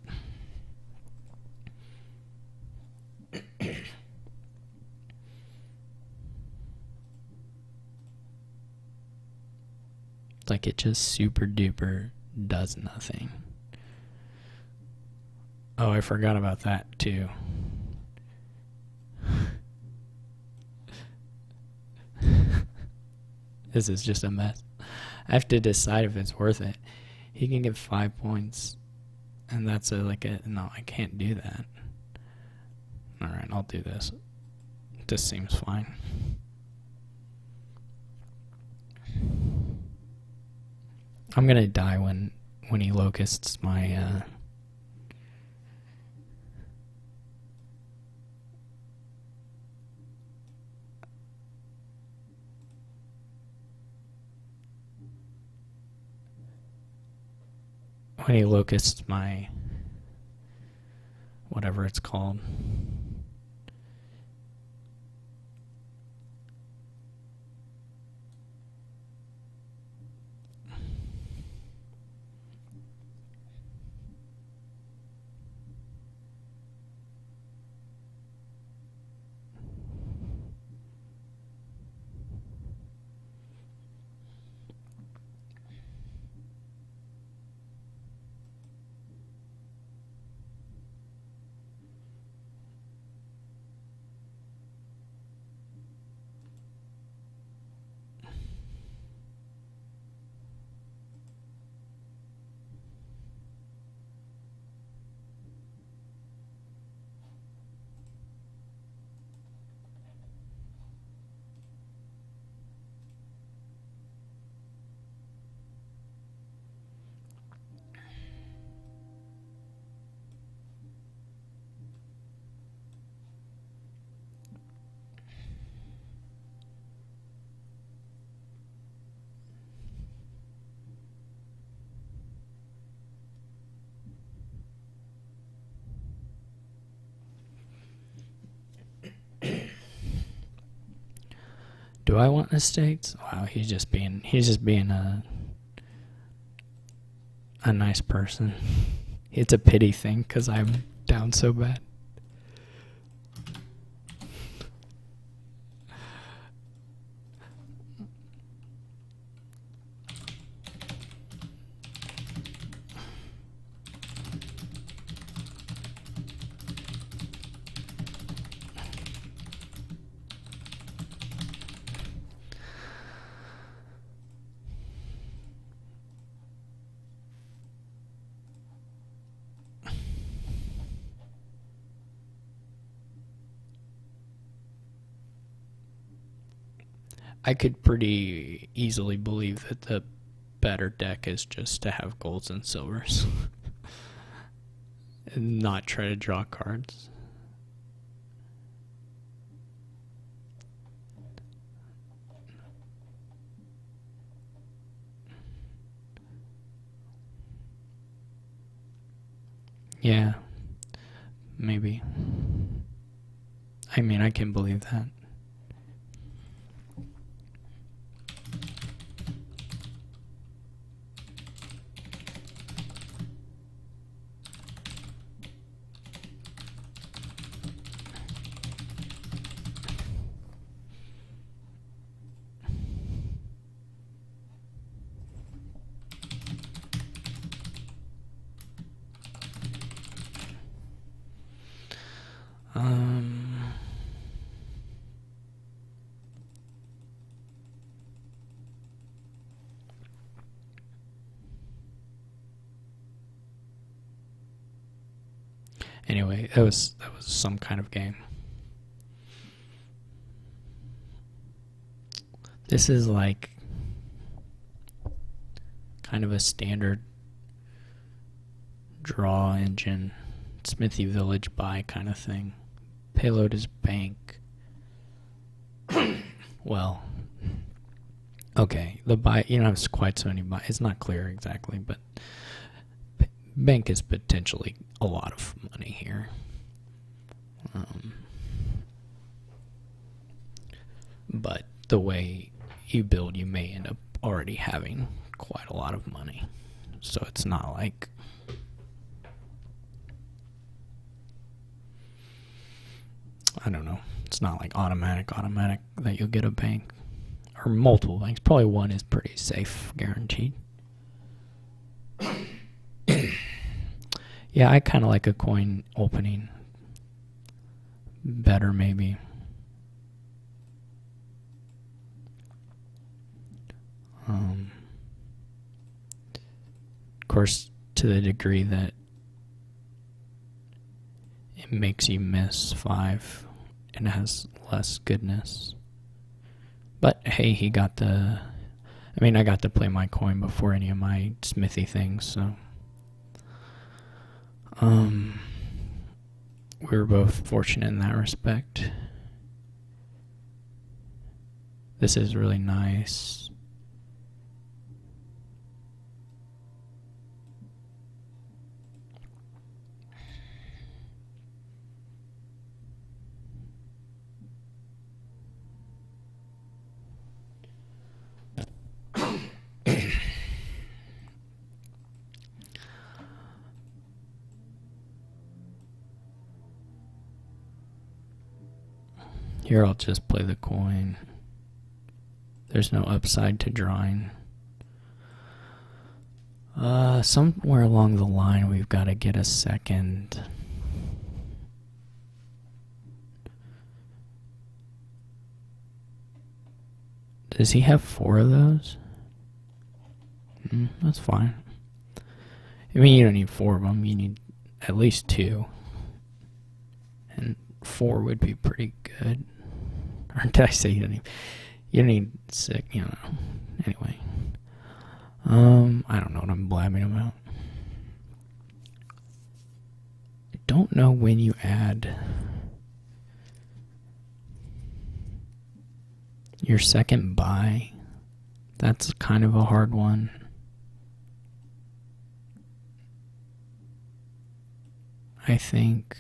Like, it just super duper does nothing. Oh, I forgot about that too. This is just a mess. I have to decide if it's worth it. He can get 5 points, and that's no, I can't do that. Alright, I'll do this. This seems fine. I'm gonna die when he locusts my when he locusts my whatever it's called. Do I want estates? Wow, he's just being a nice person. It's a pity thing because I'm down so bad. I could pretty easily believe that the better deck is just to have golds and silvers and not try to draw cards. Yeah, maybe. I mean, I can believe that. Anyway, that was some kind of game. This is like kind of a standard draw engine. Smithy Village buy kind of thing. Payload is bank. Well, okay, the buy, you don't have quite so many buy. It's not clear exactly, but bank is potentially a lot of money here. But the way you build, you may end up already having quite a lot of money. So it's not like I don't know. It's not like automatic that you'll get a bank or multiple banks. Probably one is pretty safe, guaranteed. Yeah, I kind of like a coin opening better, maybe. Of course, to the degree that it makes you miss 5 and has less goodness. But hey, he got the... I mean, I got to play my coin before any of my smithy things, so... we were both fortunate in that respect. This is really nice. Here I'll just play the coin. There's no upside to drawing. Somewhere along the line we've got to get a second. Does he have 4 of those? That's fine. I mean, you don't need 4 of them. You need at least 2. And 4 would be pretty good. Or did I say you don't need 6, you know. Anyway. I don't know what I'm blabbing about. I don't know when you add your second buy. That's kind of a hard one. I think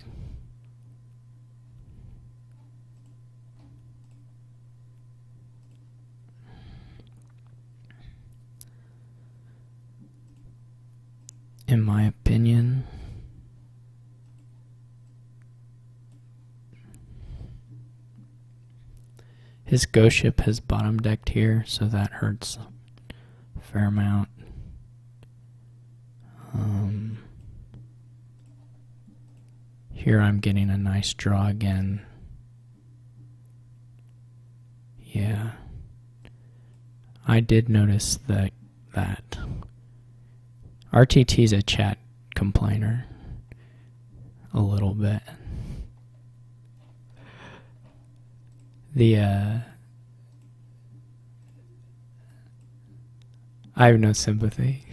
in my opinion, his ghost ship has bottom decked here, so that hurts a fair amount. Here I'm getting a nice draw again. Yeah. I did notice that RTT is a chat complainer. A little bit. I have no sympathy.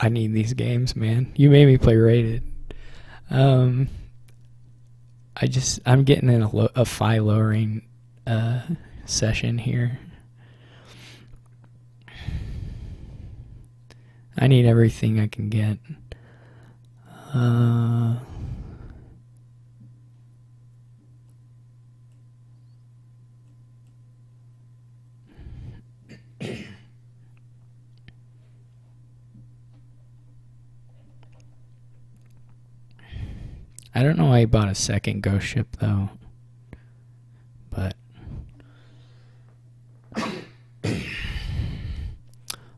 I need these games, man. You made me play rated. I'm getting in a phi lowering session here. I need everything I can get. I don't know why he bought a second ghost ship, though. But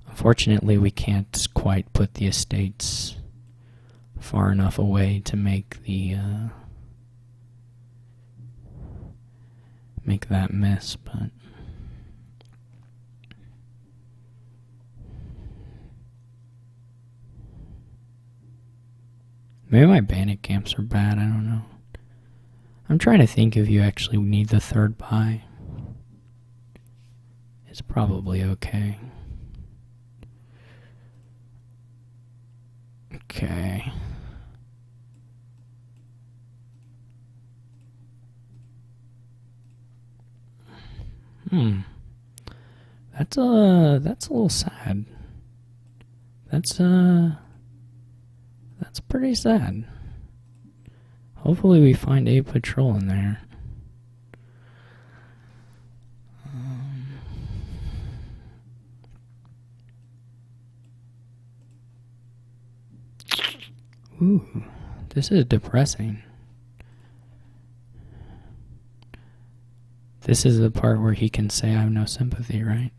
unfortunately, we can't quite put the estates far enough away to make the make that miss, but maybe my bandit camps are bad, I don't know. I'm trying to think if you actually need the third buy. It's probably okay. Okay. That's a little sad. That's pretty sad. Hopefully we find a patrol in there. Ooh, this is depressing. This is the part where he can say I have no sympathy, right?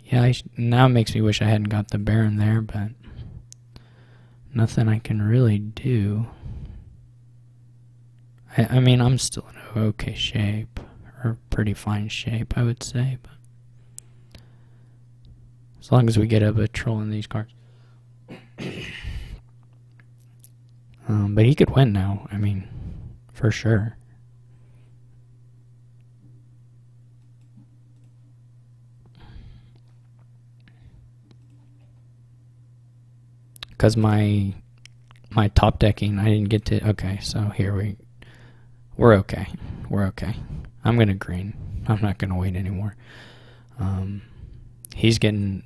Yeah, now it makes me wish I hadn't got the Baron there, but nothing I can really do. I mean, I'm still in okay shape, or pretty fine shape, I would say, but as long as we get a patrol in these cards. But he could win now, I mean, for sure. Because my top decking, I didn't get to. Okay, so here we're okay. We're okay. I'm gonna green. I'm not gonna wait anymore. He's getting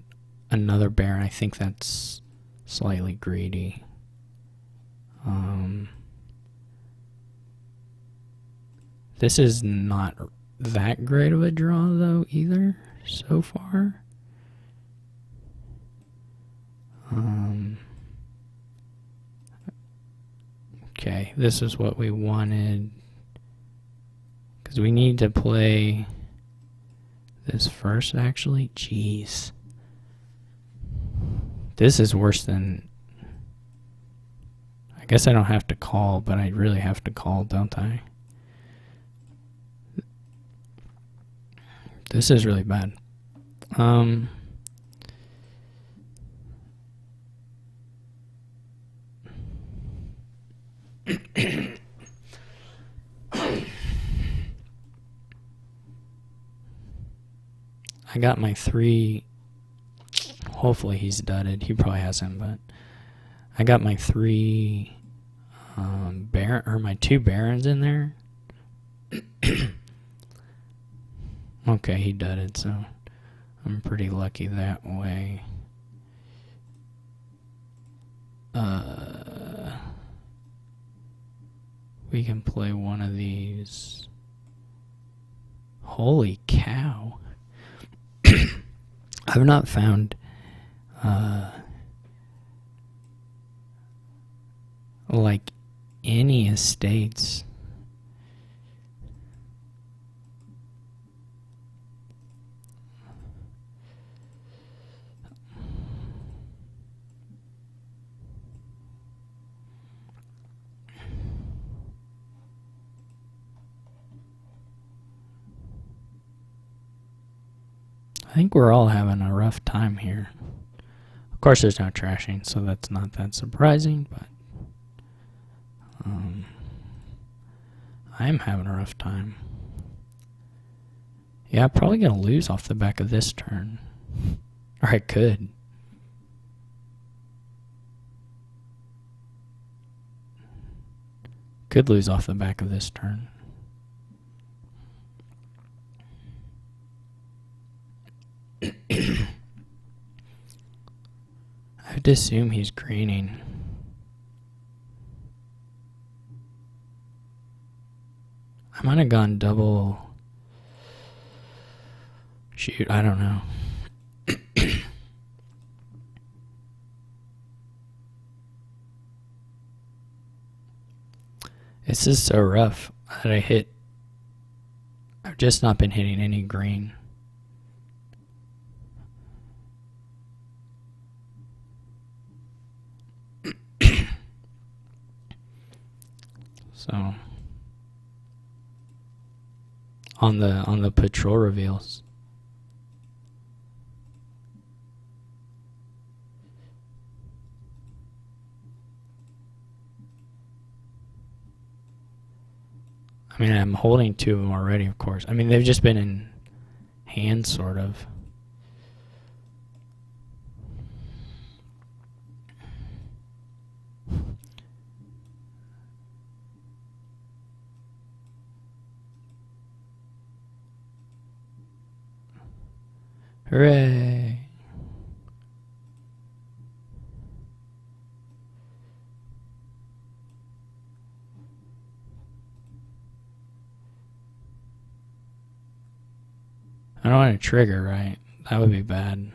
another Baron. I think that's slightly greedy. This is not that great of a draw though either so far. Okay, this is what we wanted. Because we need to play this first, actually. Jeez. This is worse than... I guess I don't have to call, but I really have to call, don't I? This is really bad. I got my 3. Hopefully he's dudded. He probably hasn't, but I got my 3 Baron, or my 2 Barons in there. Okay, he dudded, so I'm pretty lucky that way. We can play one of these. Holy cow. I've not found like any estates. I think we're all having a rough time here. Of course, there's no trashing, so that's not that surprising, but I am having a rough time. Yeah, I'm probably going to lose off the back of this turn. Or I could. Could lose off the back of this turn. I have to assume he's greening. I might have gone double. Shoot, I don't know. This is so rough that I've just not been hitting any green. So on the patrol reveals. I mean, I'm holding 2 of them already, of course. I mean, they've just been in hand, sort of. Hooray! I don't want to trigger, right? That would be bad.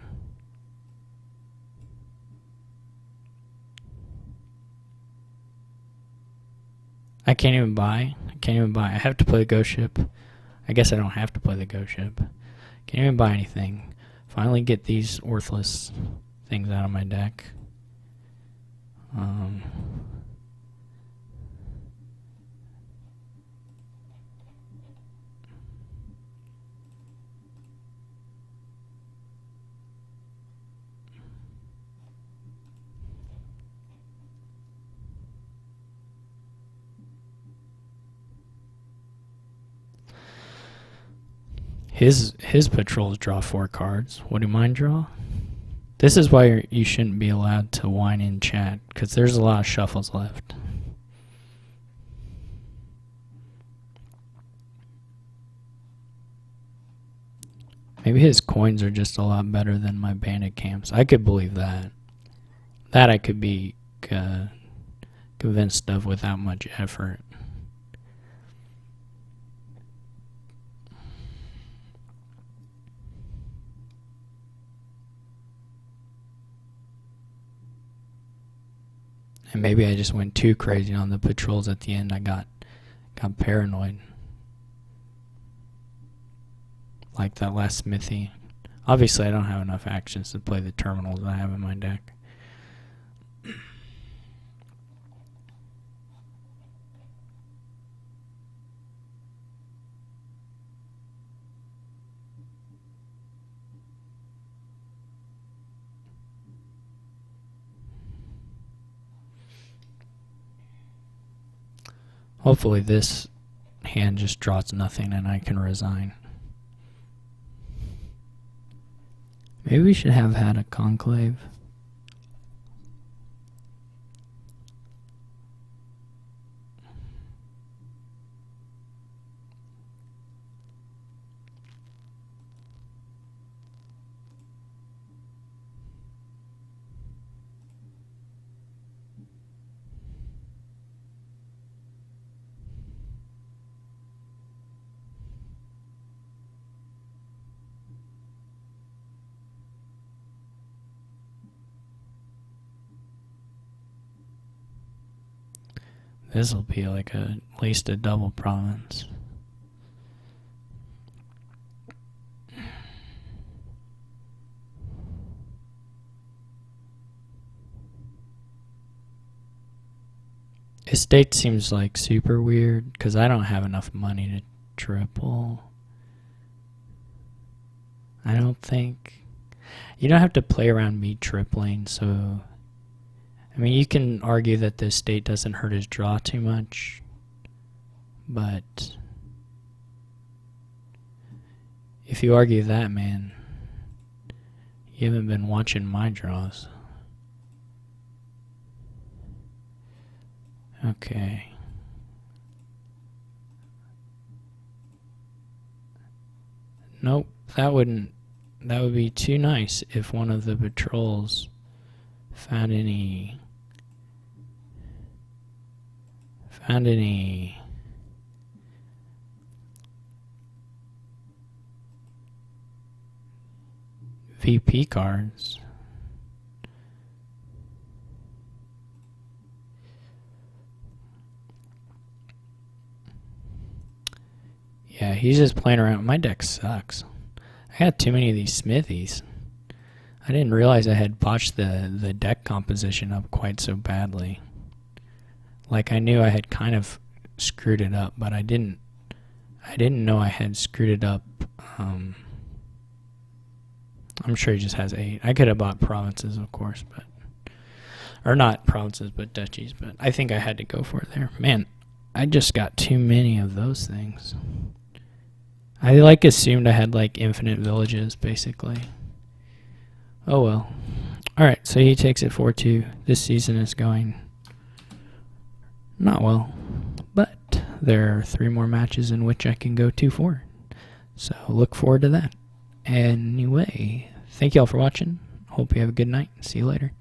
I can't even buy. I have to play the ghost ship. I guess I don't have to play the ghost ship. Can't even buy anything. Finally get these worthless things out of my deck. His patrols draw 4 cards. What do mine draw? This is why you shouldn't be allowed to whine in chat, because there's a lot of shuffles left. Maybe his coins are just a lot better than my bandit camps. I could believe that. That I could be convinced of without much effort. And maybe I just went too crazy on the patrols at the end. I got paranoid. Like that last smithy. Obviously, I don't have enough actions to play the terminals I have in my deck. Hopefully this hand just draws nothing and I can resign. Maybe we should have had a conclave. This will be like at least a double province. Estate seems like super weird because I don't have enough money to triple. I don't think. You don't have to play around me tripling, so I mean, you can argue that the estate doesn't hurt his draw too much, but if you argue that, man, you haven't been watching my draws. Okay. Nope, that would be too nice if one of the patrols found any VP cards. Yeah, he's just playing around. My deck sucks. I got too many of these smithies. I didn't realize I had botched the deck composition up quite so badly. Like, I knew I had kind of screwed it up, but I didn't know I had screwed it up. I'm sure he just has 8. I could have bought provinces, of course, but or not provinces, but duchies, but I think I had to go for it there. Man, I just got too many of those things. I like assumed I had like infinite villages, basically. Oh well. Alright, so he takes it 4-2. This season is going not well, but there are 3 more matches in which I can go 2-4. So look forward to that. Anyway, thank you all for watching. Hope you have a good night. See you later.